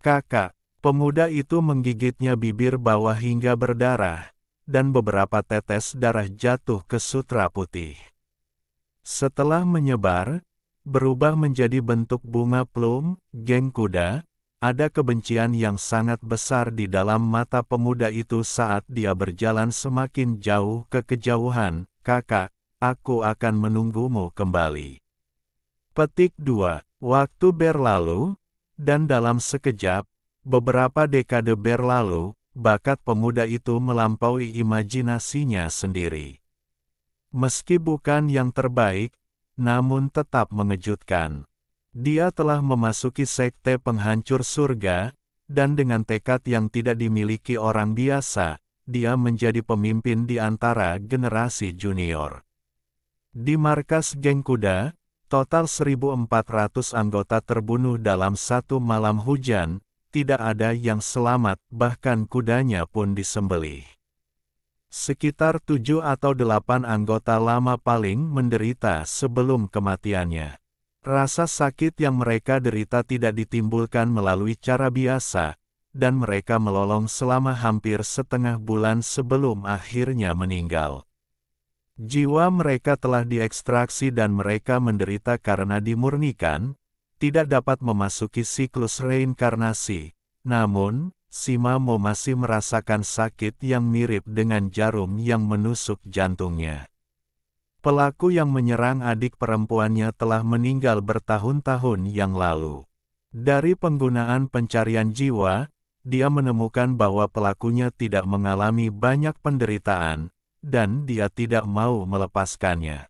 Kakak, pemuda itu menggigitnya bibir bawah hingga berdarah, dan beberapa tetes darah jatuh ke sutra putih. Setelah menyebar, berubah menjadi bentuk bunga plum, geng kuda. Ada kebencian yang sangat besar di dalam mata pemuda itu saat dia berjalan semakin jauh ke kejauhan. Kakak, aku akan menunggumu kembali. Petik 2. Waktu berlalu, dan dalam sekejap, beberapa dekade berlalu, bakat pemuda itu melampaui imajinasinya sendiri. Meski bukan yang terbaik, namun tetap mengejutkan. Dia telah memasuki sekte penghancur surga, dan dengan tekad yang tidak dimiliki orang biasa, dia menjadi pemimpin di antara generasi junior. Di markas geng kuda, total 1.400 anggota terbunuh dalam satu malam hujan, tidak ada yang selamat, bahkan kudanya pun disembelih. Sekitar 7 atau 8 anggota lama paling menderita sebelum kematiannya. Rasa sakit yang mereka derita tidak ditimbulkan melalui cara biasa, dan mereka melolong selama hampir setengah bulan sebelum akhirnya meninggal. Jiwa mereka telah diekstraksi dan mereka menderita karena dimurnikan, tidak dapat memasuki siklus reinkarnasi. Namun, si Mamo masih merasakan sakit yang mirip dengan jarum yang menusuk jantungnya. Pelaku yang menyerang adik perempuannya telah meninggal bertahun-tahun yang lalu. Dari penggunaan pencarian jiwa, dia menemukan bahwa pelakunya tidak mengalami banyak penderitaan, dan dia tidak mau melepaskannya.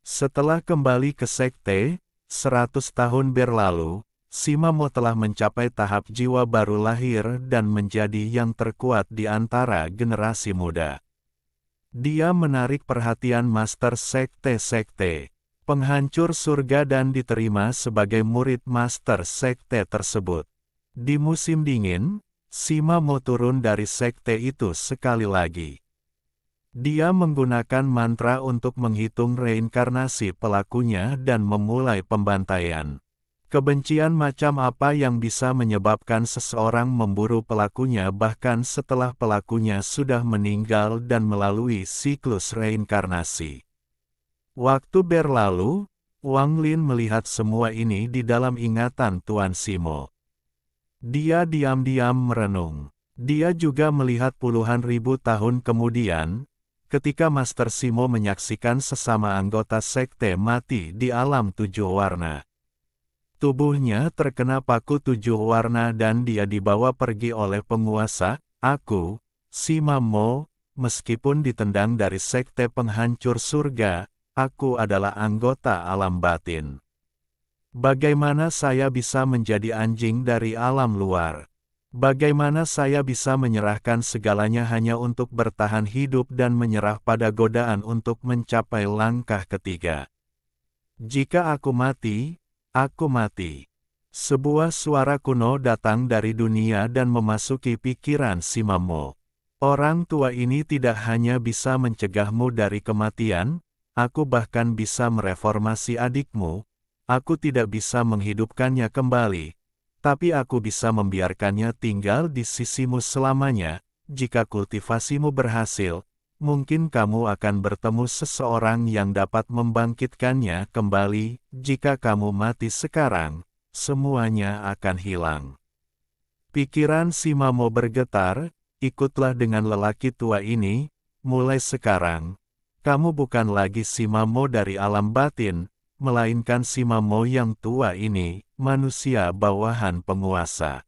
Setelah kembali ke sekte, 100 tahun berlalu, si Mamo telah mencapai tahap jiwa baru lahir dan menjadi yang terkuat di antara generasi muda. Dia menarik perhatian master sekte-sekte penghancur surga dan diterima sebagai murid master sekte tersebut. Di musim dingin, Sima Mo turun dari sekte itu sekali lagi. Dia menggunakan mantra untuk menghitung reinkarnasi pelakunya dan memulai pembantaian. Kebencian macam apa yang bisa menyebabkan seseorang memburu pelakunya bahkan setelah pelakunya sudah meninggal dan melalui siklus reinkarnasi. Waktu berlalu, Wang Lin melihat semua ini di dalam ingatan Tuan Simo. Dia diam-diam merenung. Dia juga melihat puluhan ribu tahun kemudian, ketika Master Simo menyaksikan sesama anggota sekte mati di alam 7 warna. Tubuhnya terkena paku 7 warna dan dia dibawa pergi oleh penguasa, aku, Sima Mo, meskipun ditendang dari sekte penghancur surga, aku adalah anggota alam batin. Bagaimana saya bisa menjadi anjing dari alam luar? Bagaimana saya bisa menyerahkan segalanya hanya untuk bertahan hidup dan menyerah pada godaan untuk mencapai langkah ketiga? Jika aku mati, aku mati. Sebuah suara kuno datang dari dunia dan memasuki pikiran Sima Mo. Orang tua ini tidak hanya bisa mencegahmu dari kematian, aku bahkan bisa mereformasi adikmu. Aku tidak bisa menghidupkannya kembali, tapi aku bisa membiarkannya tinggal di sisimu selamanya. Jika kultivasimu berhasil, mungkin kamu akan bertemu seseorang yang dapat membangkitkannya kembali. Jika kamu mati sekarang, semuanya akan hilang. Pikiran Sima Mo bergetar, ikutlah dengan lelaki tua ini, mulai sekarang. Kamu bukan lagi Sima Mo dari alam batin, melainkan Sima Mo yang tua ini, manusia bawahan penguasa.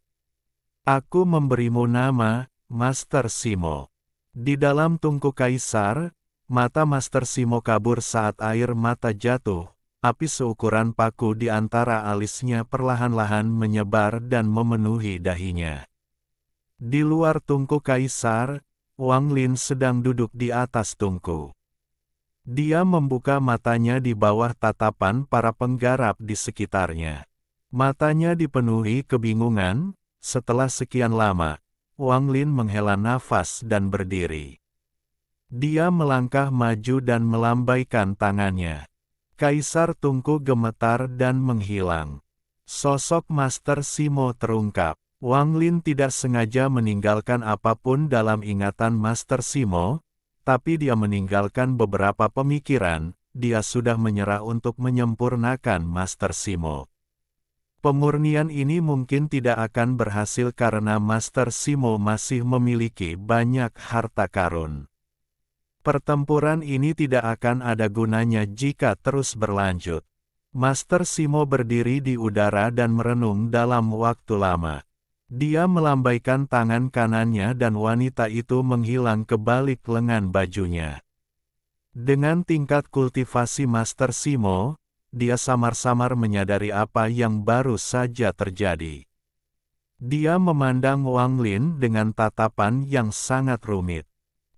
Aku memberimu nama, Master Simo. Di dalam tungku kaisar, mata Master Simo kabur saat air mata jatuh. Api seukuran paku di antara alisnya perlahan-lahan menyebar dan memenuhi dahinya. Di luar tungku kaisar, Wang Lin sedang duduk di atas tungku. Dia membuka matanya di bawah tatapan para penggarap di sekitarnya. Matanya dipenuhi kebingungan. Setelah sekian lama, Wang Lin menghela nafas dan berdiri. Dia melangkah maju dan melambaikan tangannya. Kaisar tungku gemetar dan menghilang. Sosok Master Simo terungkap. Wang Lin tidak sengaja meninggalkan apapun dalam ingatan Master Simo, tapi dia meninggalkan beberapa pemikiran. Dia sudah menyerah untuk menyempurnakan Master Simo. Pemurnian ini mungkin tidak akan berhasil karena Master Simo masih memiliki banyak harta karun. Pertempuran ini tidak akan ada gunanya jika terus berlanjut. Master Simo berdiri di udara dan merenung dalam waktu lama. Dia melambaikan tangan kanannya dan wanita itu menghilang ke balik lengan bajunya. Dengan tingkat kultivasi Master Simo, dia samar-samar menyadari apa yang baru saja terjadi. Dia memandang Wang Lin dengan tatapan yang sangat rumit.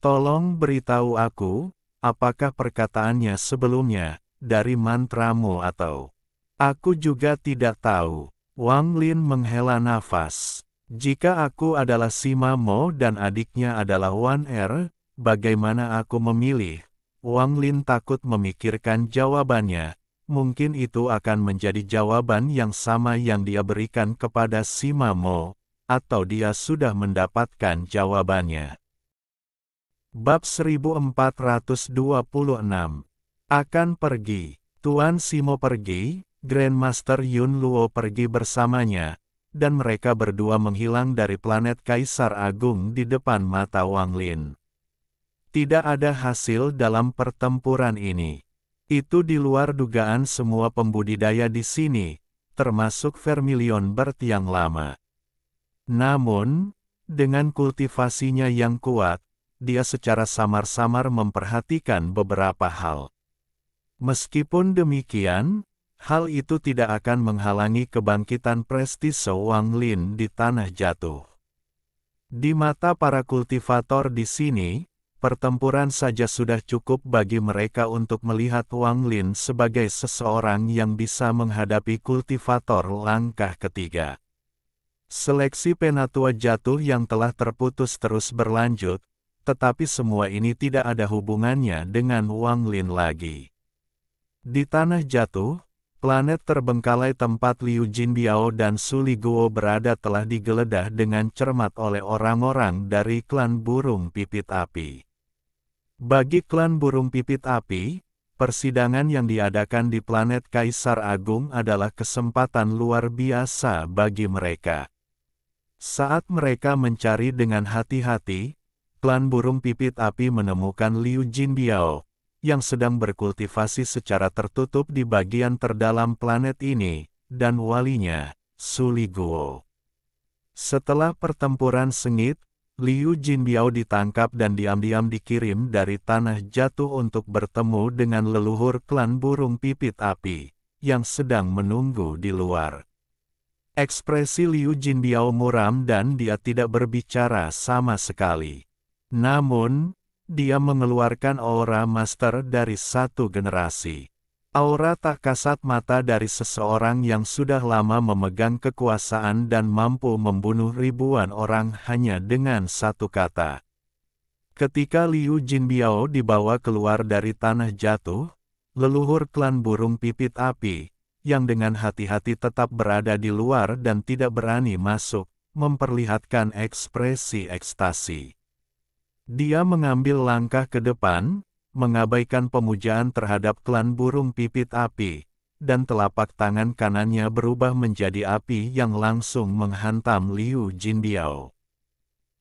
Tolong beritahu aku, apakah perkataannya sebelumnya, dari mantramu atau... Aku juga tidak tahu. Wang Lin menghela nafas. Jika aku adalah Sima Mo dan adiknya adalah Wan Er, bagaimana aku memilih? Wang Lin takut memikirkan jawabannya. Mungkin itu akan menjadi jawaban yang sama yang dia berikan kepada Sima Mo, atau dia sudah mendapatkan jawabannya. Bab 1426. Akan pergi. Tuan Simo pergi, Grandmaster Yun Luo pergi bersamanya, dan mereka berdua menghilang dari planet Kaisar Agung di depan mata Wang Lin. Tidak ada hasil dalam pertempuran ini. Itu di luar dugaan semua pembudidaya di sini, termasuk Vermilion Bird yang lama. Namun, dengan kultivasinya yang kuat, dia secara samar-samar memperhatikan beberapa hal. Meskipun demikian, hal itu tidak akan menghalangi kebangkitan prestise Wang Lin di tanah jatuh. Di mata para kultivator di sini, pertempuran saja sudah cukup bagi mereka untuk melihat Wang Lin sebagai seseorang yang bisa menghadapi kultivator langkah ketiga. Seleksi penatua jatuh yang telah terputus terus berlanjut, tetapi semua ini tidak ada hubungannya dengan Wang Lin lagi. Di tanah jatuh, planet terbengkalai tempat Liu Jinbiao dan Su Liguo berada telah digeledah dengan cermat oleh orang-orang dari klan burung pipit api. Bagi klan burung pipit api, persidangan yang diadakan di planet Kaisar Agung adalah kesempatan luar biasa bagi mereka. Saat mereka mencari dengan hati-hati, klan burung pipit api menemukan Liu Jinbiao, yang sedang berkultivasi secara tertutup di bagian terdalam planet ini, dan walinya, Su Liguo. Setelah pertempuran sengit, Liu Jinbiao ditangkap dan diam-diam dikirim dari tanah jatuh untuk bertemu dengan leluhur klan burung pipit api, yang sedang menunggu di luar. Ekspresi Liu Jinbiao muram dan dia tidak berbicara sama sekali. Namun, dia mengeluarkan aura master dari satu generasi. Aura tak kasat mata dari seseorang yang sudah lama memegang kekuasaan dan mampu membunuh ribuan orang hanya dengan satu kata. Ketika Liu Jinbiao dibawa keluar dari tanah jatuh, leluhur klan burung pipit api, yang dengan hati-hati tetap berada di luar dan tidak berani masuk, memperlihatkan ekspresi ekstasi. Dia mengambil langkah ke depan, mengabaikan pemujaan terhadap klan burung pipit api, dan telapak tangan kanannya berubah menjadi api yang langsung menghantam Liu Jinbiao.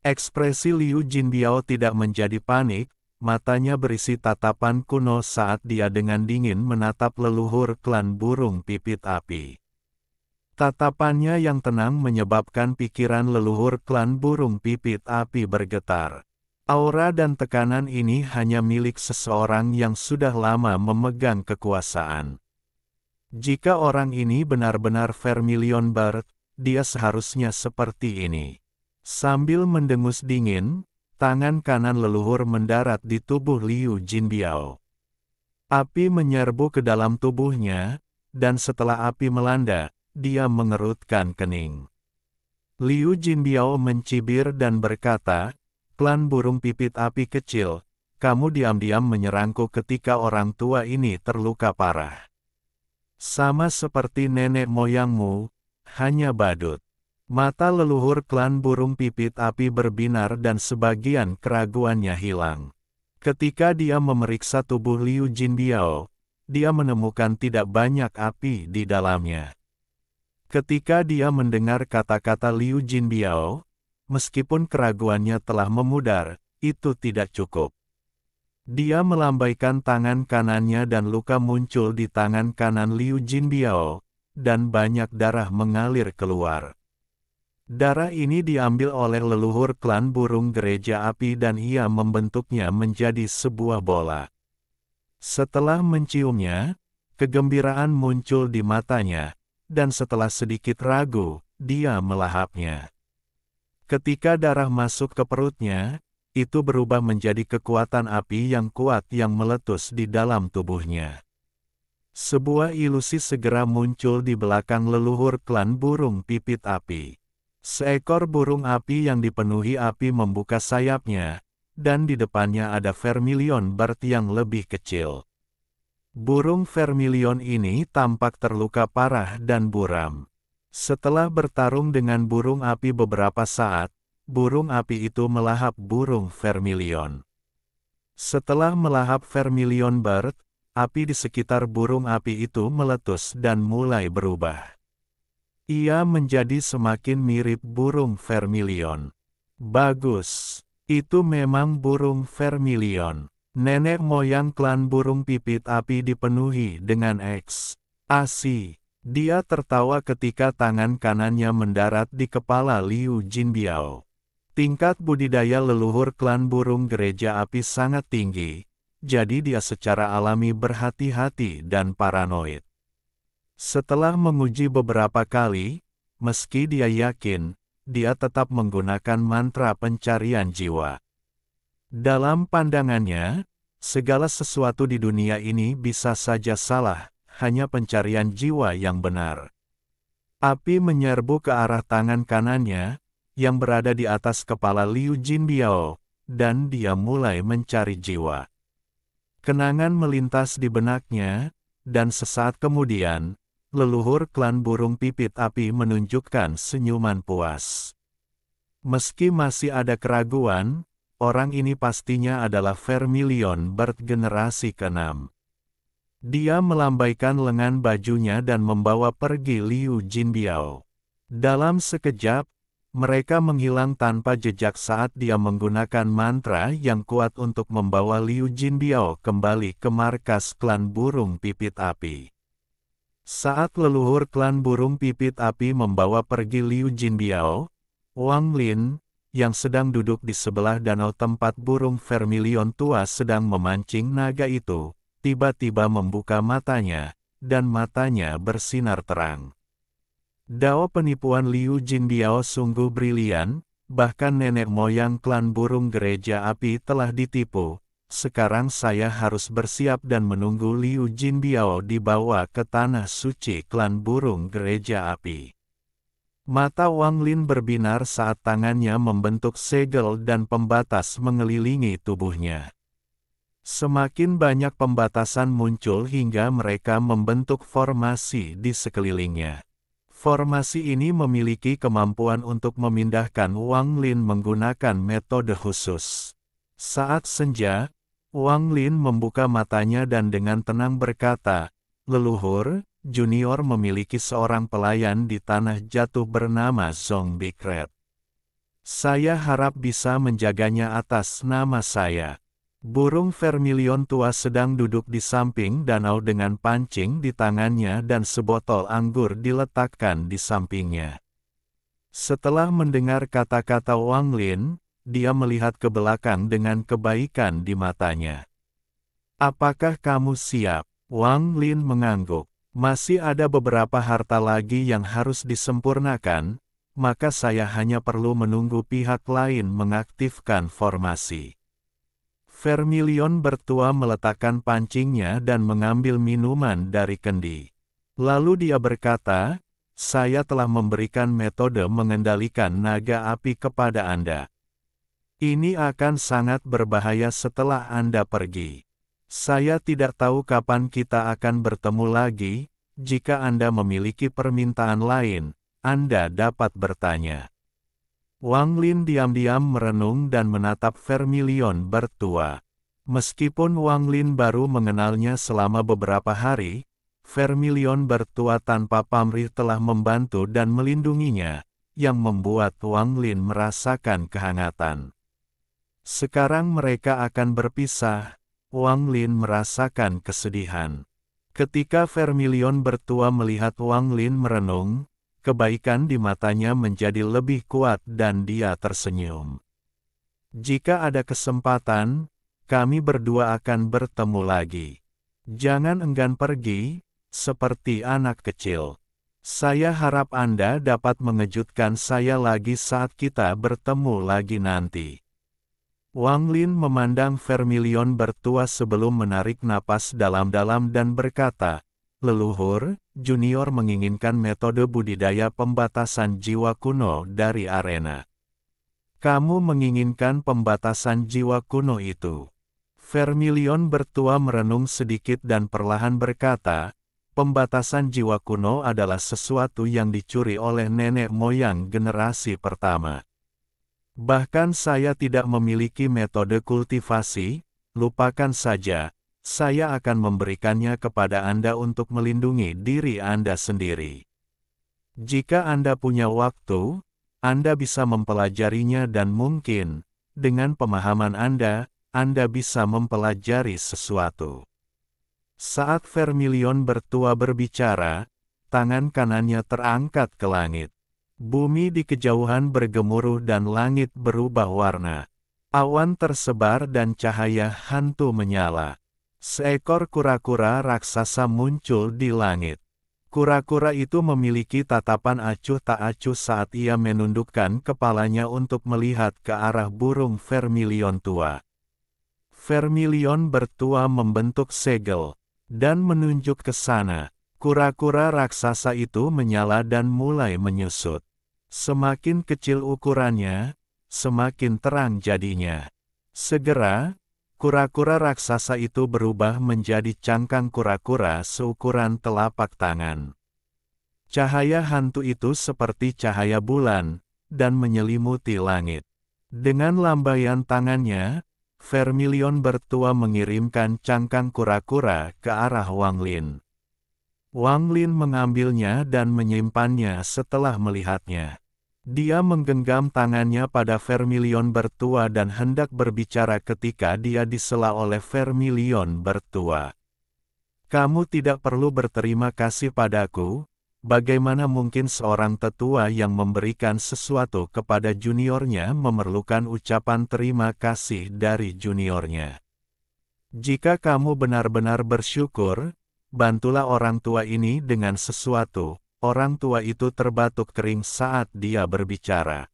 Ekspresi Liu Jinbiao tidak menjadi panik, matanya berisi tatapan kuno saat dia dengan dingin menatap leluhur klan burung pipit api. Tatapannya yang tenang menyebabkan pikiran leluhur klan burung pipit api bergetar. Aura dan tekanan ini hanya milik seseorang yang sudah lama memegang kekuasaan. Jika orang ini benar-benar Vermilion Bird, dia seharusnya seperti ini. Sambil mendengus dingin, tangan kanan leluhur mendarat di tubuh Liu Jinbiao. Api menyerbu ke dalam tubuhnya, dan setelah api melanda, dia mengerutkan kening. Liu Jinbiao mencibir dan berkata, "Klan burung pipit api kecil, kamu diam-diam menyerangku ketika orang tua ini terluka parah. Sama seperti nenek moyangmu, hanya badut." Mata leluhur klan burung pipit api berbinar dan sebagian keraguannya hilang. Ketika dia memeriksa tubuh Liu Jinbiao, dia menemukan tidak banyak api di dalamnya. Ketika dia mendengar kata-kata Liu Jinbiao, meskipun keraguannya telah memudar, itu tidak cukup. Dia melambaikan tangan kanannya dan luka muncul di tangan kanan Liu Jinbiao, dan banyak darah mengalir keluar. Darah ini diambil oleh leluhur klan burung gereja api dan ia membentuknya menjadi sebuah bola. Setelah menciumnya, kegembiraan muncul di matanya, dan setelah sedikit ragu, dia melahapnya. Ketika darah masuk ke perutnya, itu berubah menjadi kekuatan api yang kuat yang meletus di dalam tubuhnya. Sebuah ilusi segera muncul di belakang leluhur klan burung pipit api. Seekor burung api yang dipenuhi api membuka sayapnya, dan di depannya ada Vermilion Bird yang lebih kecil. Burung Vermilion ini tampak terluka parah dan buram. Setelah bertarung dengan burung api beberapa saat, burung api itu melahap burung Vermilion. Setelah melahap Vermilion Bird, api di sekitar burung api itu meletus dan mulai berubah. Ia menjadi semakin mirip burung Vermilion. Bagus, itu memang burung Vermilion. Nenek moyang klan burung pipit api dipenuhi dengan ekstasi. Dia tertawa ketika tangan kanannya mendarat di kepala Liu Jinbiao. Tingkat budidaya leluhur klan burung gereja api sangat tinggi, jadi dia secara alami berhati-hati dan paranoid. Setelah menguji beberapa kali, meski dia yakin, dia tetap menggunakan mantra pencarian jiwa. Dalam pandangannya, segala sesuatu di dunia ini bisa saja salah, hanya pencarian jiwa yang benar. Api menyerbu ke arah tangan kanannya, yang berada di atas kepala Liu Jinbiao, dan dia mulai mencari jiwa. Kenangan melintas di benaknya, dan sesaat kemudian, leluhur klan burung pipit api menunjukkan senyuman puas. Meski masih ada keraguan, orang ini pastinya adalah Vermilion Bird generasi ke-6. Dia melambaikan lengan bajunya dan membawa pergi Liu Jinbiao. Dalam sekejap, mereka menghilang tanpa jejak saat dia menggunakan mantra yang kuat untuk membawa Liu Jinbiao kembali ke markas klan burung pipit api. Saat leluhur klan burung pipit api membawa pergi Liu Jinbiao, Wang Lin, yang sedang duduk di sebelah danau tempat burung vermilion tua sedang memancing naga itu, tiba-tiba membuka matanya, dan matanya bersinar terang. Dao penipuan Liu Jinbiao sungguh brilian, bahkan nenek moyang klan burung gereja api telah ditipu. Sekarang saya harus bersiap dan menunggu Liu Jinbiao dibawa ke tanah suci klan burung gereja api. Mata Wang Lin berbinar saat tangannya membentuk segel dan pembatas mengelilingi tubuhnya. Semakin banyak pembatasan muncul hingga mereka membentuk formasi di sekelilingnya. Formasi ini memiliki kemampuan untuk memindahkan Wang Lin menggunakan metode khusus. Saat senja, Wang Lin membuka matanya dan dengan tenang berkata, "Leluhur, Junior memiliki seorang pelayan di tanah jatuh bernama Zong Bikret. Saya harap bisa menjaganya atas nama saya." Burung vermilion tua sedang duduk di samping danau dengan pancing di tangannya dan sebotol anggur diletakkan di sampingnya. Setelah mendengar kata-kata Wang Lin, dia melihat ke belakang dengan kebaikan di matanya. "Apakah kamu siap?" Wang Lin mengangguk. "Masih ada beberapa harta lagi yang harus disempurnakan, maka saya hanya perlu menunggu pihak lain mengaktifkan formasi." Vermilion bertua meletakkan pancingnya dan mengambil minuman dari kendi. Lalu dia berkata, "Saya telah memberikan metode mengendalikan naga api kepada Anda. Ini akan sangat berbahaya setelah Anda pergi. Saya tidak tahu kapan kita akan bertemu lagi. Jika Anda memiliki permintaan lain, Anda dapat bertanya." Wang Lin diam-diam merenung dan menatap Vermilion bertua. Meskipun Wang Lin baru mengenalnya selama beberapa hari, Vermilion bertua tanpa pamrih telah membantu dan melindunginya, yang membuat Wang Lin merasakan kehangatan. Sekarang mereka akan berpisah. Wang Lin merasakan kesedihan. Ketika Vermilion bertua melihat Wang Lin merenung, kebaikan di matanya menjadi lebih kuat dan dia tersenyum. "Jika ada kesempatan, kami berdua akan bertemu lagi. Jangan enggan pergi, seperti anak kecil. Saya harap Anda dapat mengejutkan saya lagi saat kita bertemu lagi nanti." Wang Lin memandang Vermilion bertua sebelum menarik napas dalam-dalam dan berkata, "Leluhur, Junior menginginkan metode budidaya pembatasan jiwa kuno dari arena." "Kamu menginginkan pembatasan jiwa kuno itu?" Vermilion bertua merenung sedikit dan perlahan berkata, "Pembatasan jiwa kuno adalah sesuatu yang dicuri oleh nenek moyang generasi pertama. Bahkan saya tidak memiliki metode kultivasi, lupakan saja, saya akan memberikannya kepada Anda untuk melindungi diri Anda sendiri. Jika Anda punya waktu, Anda bisa mempelajarinya dan mungkin, dengan pemahaman Anda bisa mempelajari sesuatu." Saat Vermilion bertua berbicara, tangan kanannya terangkat ke langit. Bumi di kejauhan bergemuruh dan langit berubah warna. Awan tersebar dan cahaya hantu menyala. Seekor kura-kura raksasa muncul di langit. Kura-kura itu memiliki tatapan acuh tak acuh saat ia menundukkan kepalanya untuk melihat ke arah burung vermilion tua. Vermilion bertua membentuk segel dan menunjuk ke sana. Kura-kura raksasa itu menyala dan mulai menyusut. Semakin kecil ukurannya, semakin terang jadinya. Segera, kura-kura raksasa itu berubah menjadi cangkang kura-kura seukuran telapak tangan. Cahaya hantu itu seperti cahaya bulan, dan menyelimuti langit. Dengan lambaian tangannya, Vermilion bertua mengirimkan cangkang kura-kura ke arah Wang Lin. Wang Lin mengambilnya dan menyimpannya setelah melihatnya. Dia menggenggam tangannya pada Vermilion bertua dan hendak berbicara ketika dia disela oleh Vermilion bertua. Kamu tidak perlu berterima kasih padaku. Bagaimana mungkin seorang tetua yang memberikan sesuatu kepada juniornya memerlukan ucapan terima kasih dari juniornya? Jika kamu benar-benar bersyukur, bantulah orang tua ini dengan sesuatu. Orang tua itu terbatuk kering saat dia berbicara.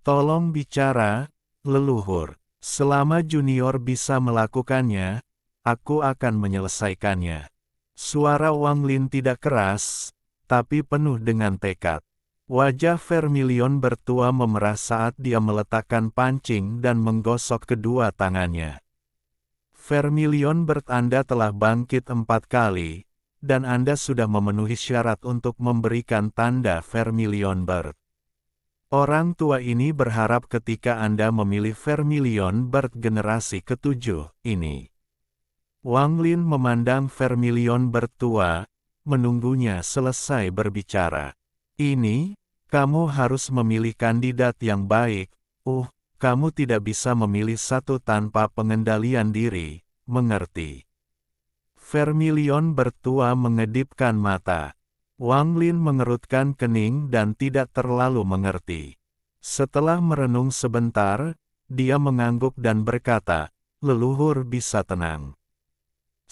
Tolong bicara, leluhur. Selama junior bisa melakukannya, aku akan menyelesaikannya. Suara Wang Lin tidak keras, tapi penuh dengan tekad. Wajah Vermilion bertua memerah saat dia meletakkan pancing dan menggosok kedua tangannya. Vermilion Anda telah bangkit 4 kali, dan Anda sudah memenuhi syarat untuk memberikan tanda Vermilion Bird. Orang tua ini berharap ketika Anda memilih Vermilion Bird generasi ke-7 ini. Wang Lin memandang Vermilion bertua, menunggunya selesai berbicara. Ini, kamu harus memilih kandidat yang baik. Kamu tidak bisa memilih satu tanpa pengendalian diri, mengerti? Vermilion bertua mengedipkan mata. Wang Lin mengerutkan kening dan tidak terlalu mengerti. Setelah merenung sebentar, dia mengangguk dan berkata, leluhur bisa tenang.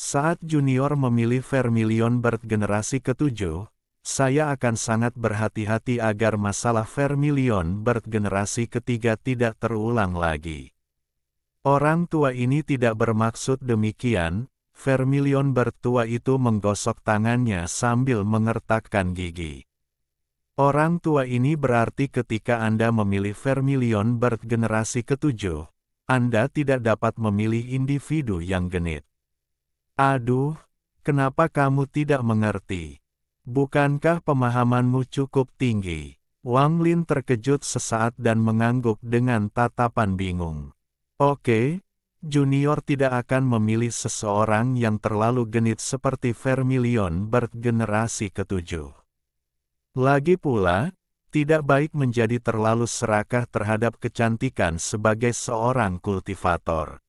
Saat junior memilih Vermilion Bird generasi ke-7, saya akan sangat berhati-hati agar masalah Vermilion Bird generasi ke-3 tidak terulang lagi. Orang tua ini tidak bermaksud demikian. Vermilion bertua itu menggosok tangannya sambil mengertakkan gigi. Orang tua ini berarti ketika Anda memilih Vermilion Bird generasi ke-7, Anda tidak dapat memilih individu yang genit. Aduh, kenapa kamu tidak mengerti? Bukankah pemahamanmu cukup tinggi? Wang Lin terkejut sesaat dan mengangguk dengan tatapan bingung. Oke. Junior tidak akan memilih seseorang yang terlalu genit seperti Vermilion Bird generasi ke-7. Lagi pula, tidak baik menjadi terlalu serakah terhadap kecantikan sebagai seorang kultivator.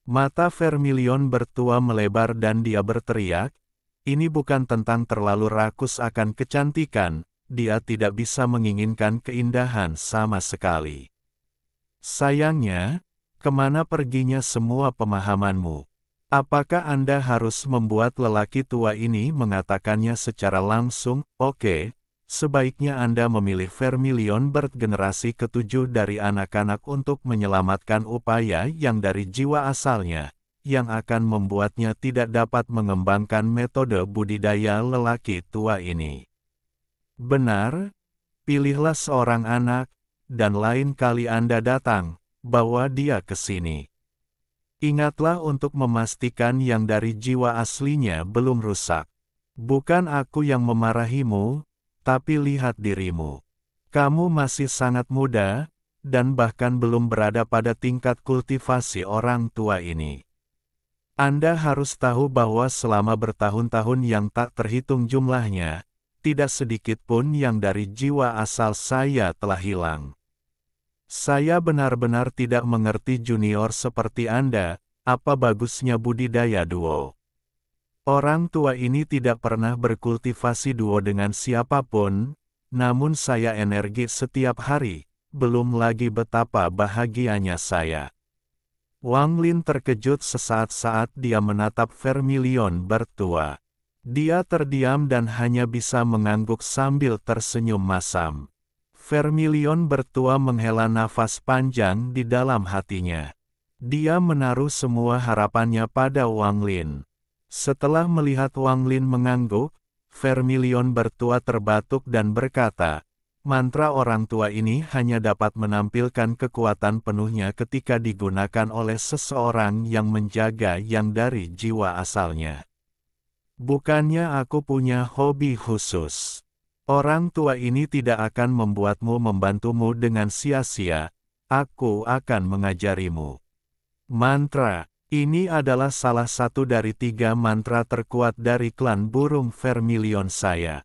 Mata Vermilion bertua melebar dan dia berteriak, ini bukan tentang terlalu rakus akan kecantikan, dia tidak bisa menginginkan keindahan sama sekali. Sayangnya, kemana perginya semua pemahamanmu? Apakah Anda harus membuat lelaki tua ini mengatakannya secara langsung? Oke, sebaiknya Anda memilih Vermilion Bird generasi ke-7 dari anak-anak untuk menyelamatkan upaya yang dari jiwa asalnya, yang akan membuatnya tidak dapat mengembangkan metode budidaya lelaki tua ini. Benar, pilihlah seorang anak, dan lain kali Anda datang, bawa dia ke sini. Ingatlah untuk memastikan yang dari jiwa aslinya belum rusak. Bukan aku yang memarahimu, tapi lihat dirimu. Kamu masih sangat muda, dan bahkan belum berada pada tingkat kultivasi orang tua ini. Anda harus tahu bahwa selama bertahun-tahun yang tak terhitung jumlahnya, tidak sedikit pun yang dari jiwa asal saya telah hilang. Saya benar-benar tidak mengerti junior seperti Anda, apa bagusnya budidaya duo. Orang tua ini tidak pernah berkultivasi duo dengan siapapun, namun saya energi setiap hari, belum lagi betapa bahagianya saya. Wang Lin terkejut sesaat saat dia menatap Vermilion bertua. Dia terdiam dan hanya bisa mengangguk sambil tersenyum masam. Vermilion bertua menghela nafas panjang di dalam hatinya. Dia menaruh semua harapannya pada Wang Lin. Setelah melihat Wang Lin mengangguk, Vermilion bertua terbatuk dan berkata, mantra orang tua ini hanya dapat menampilkan kekuatan penuhnya ketika digunakan oleh seseorang yang menjaga yang dari jiwa asalnya. Bukannya aku punya hobi khusus. Orang tua ini tidak akan membuatmu membantumu dengan sia-sia. Aku akan mengajarimu. Mantra. Ini adalah salah satu dari 3 mantra terkuat dari klan burung Vermilion saya.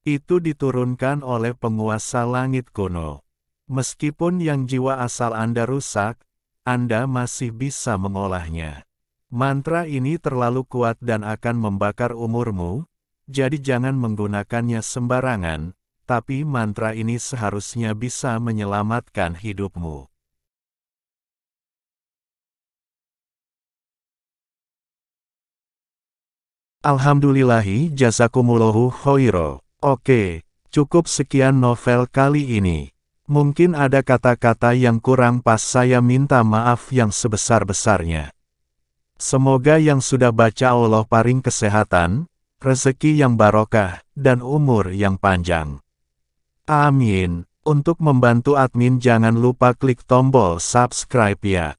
Itu diturunkan oleh penguasa langit kuno. Meskipun yang jiwa asal Anda rusak, Anda masih bisa mengolahnya. Mantra ini terlalu kuat dan akan membakar umurmu, jadi jangan menggunakannya sembarangan, tapi mantra ini seharusnya bisa menyelamatkan hidupmu. Alhamdulillahi jazakumullahu khairo. Oke, cukup sekian novel kali ini. Mungkin ada kata-kata yang kurang pas, saya minta maaf yang sebesar-besarnya. Semoga yang sudah baca Allah paring kesehatan, rezeki yang barokah, dan umur yang panjang. Amin. Untuk membantu admin jangan lupa klik tombol subscribe ya.